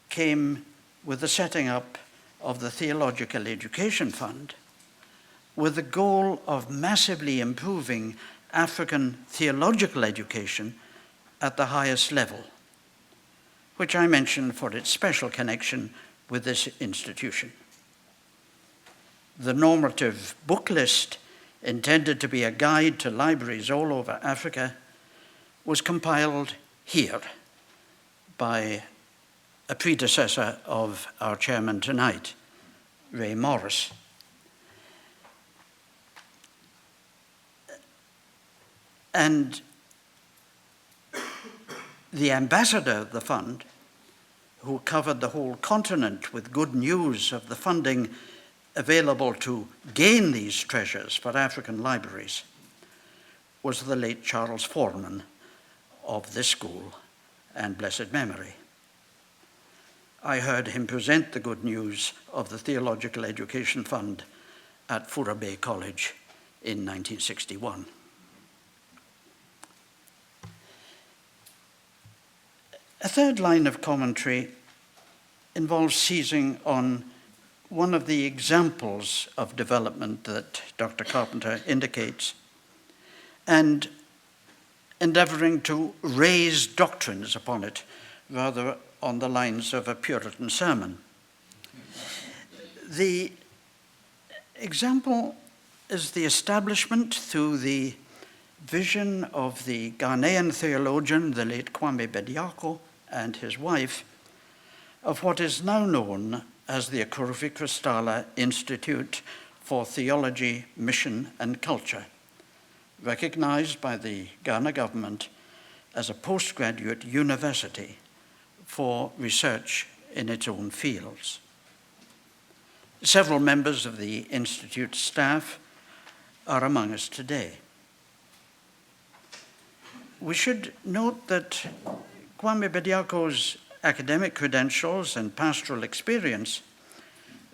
came with the setting up of the Theological Education Fund, with the goal of massively improving African theological education at the highest level, which I mention for its special connection with this institution. The normative book list, intended to be a guide to libraries all over Africa, was compiled here by a predecessor of our chairman tonight, Ray Morris. And the ambassador of the fund, who covered the whole continent with good news of the funding available to gain these treasures for African libraries, was the late Charles Foreman of this school and blessed memory. I heard him present the good news of the Theological Education Fund at Fura Bay College in 1961. A third line of commentary involves seizing on one of the examples of development that Dr. Carpenter indicates and endeavoring to raise doctrines upon it, rather on the lines of a Puritan sermon. The example is the establishment through the vision of the Ghanaian theologian, the late Kwame Bediako, and his wife, of what is now known as the Akurufi Kristala Institute for Theology, Mission and Culture, recognized by the Ghana government as a postgraduate university for research in its own fields. Several members of the Institute staff are among us today. We should note that Kwame Bediako's academic credentials and pastoral experience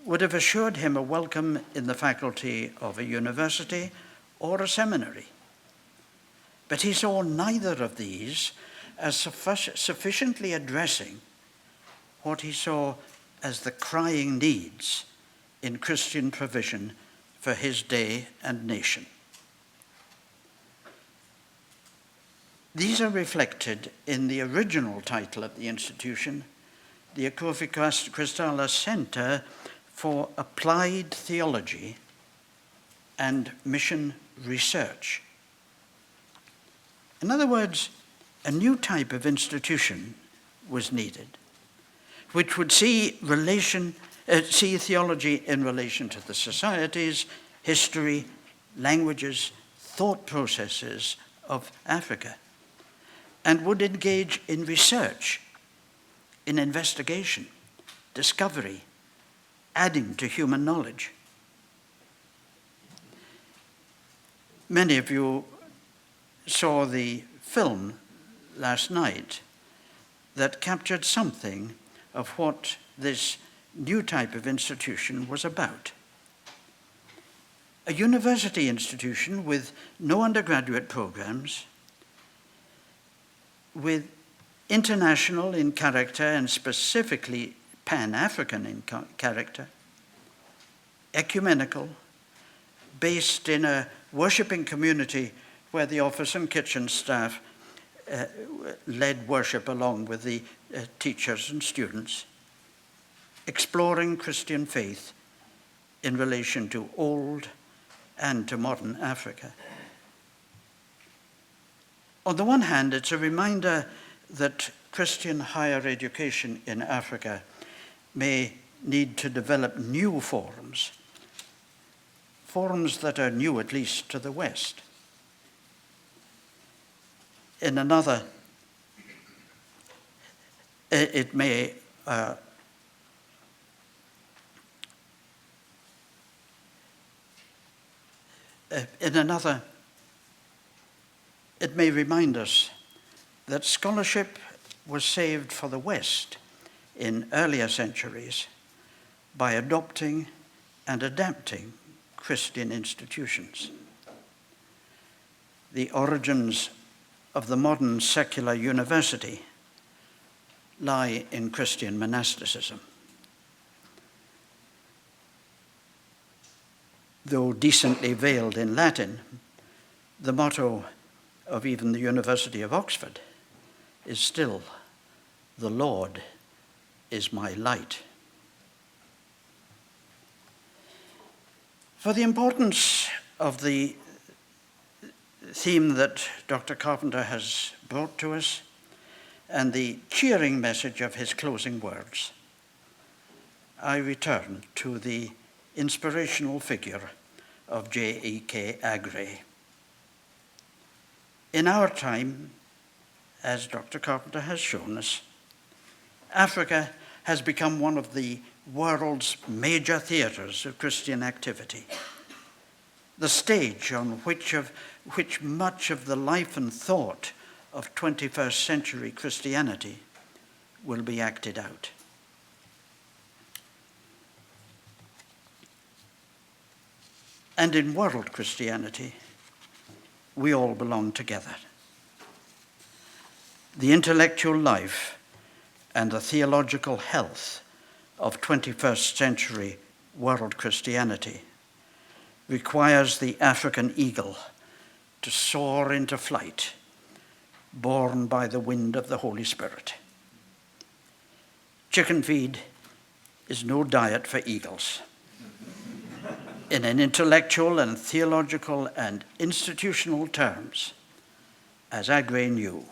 would have assured him a welcome in the faculty of a university or a seminary. But he saw neither of these as sufficiently addressing what he saw as the crying needs in Christian provision for his day and nation. These are reflected in the original title of the institution, the Akurufi Kristala Center for Applied Theology and Mission Research. In other words, a new type of institution was needed, which would see theology in relation to the societies, history, languages, thought processes of Africa, and would engage in research, in investigation, discovery, adding to human knowledge. Many of you saw the film last night that captured something of what this new type of institution was about. A university institution with no undergraduate programs, with international in character and specifically Pan-African in character, ecumenical, based in a worshiping community where the office and kitchen staff led worship along with the teachers and students, exploring Christian faith in relation to old and to modern Africa. On the one hand, it's a reminder that Christian higher education in Africa may need to develop new forms that are new at least to the West. In another, it may remind us that scholarship was saved for the West in earlier centuries by adopting and adapting Christian institutions. The origins of the modern secular university lie in Christian monasticism. Though decently veiled in Latin, the motto of even the University of Oxford is still, "The Lord is my light." For the importance of the theme that Dr. Carpenter has brought to us and the cheering message of his closing words, I return to the inspirational figure of J.E.K. Aggrey. In our time, as Dr. Carpenter has shown us, Africa has become one of the world's major theaters of Christian activity, the stage on which much of the life and thought of 21st century Christianity will be acted out. And in world Christianity, we all belong together. The intellectual life and the theological health of 21st century world Christianity requires the African eagle to soar into flight, borne by the wind of the Holy Spirit. Chicken feed is no diet for eagles. In an intellectual and theological and institutional terms, as Aggrey knew,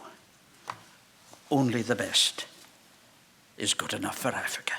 only the best is good enough for Africa.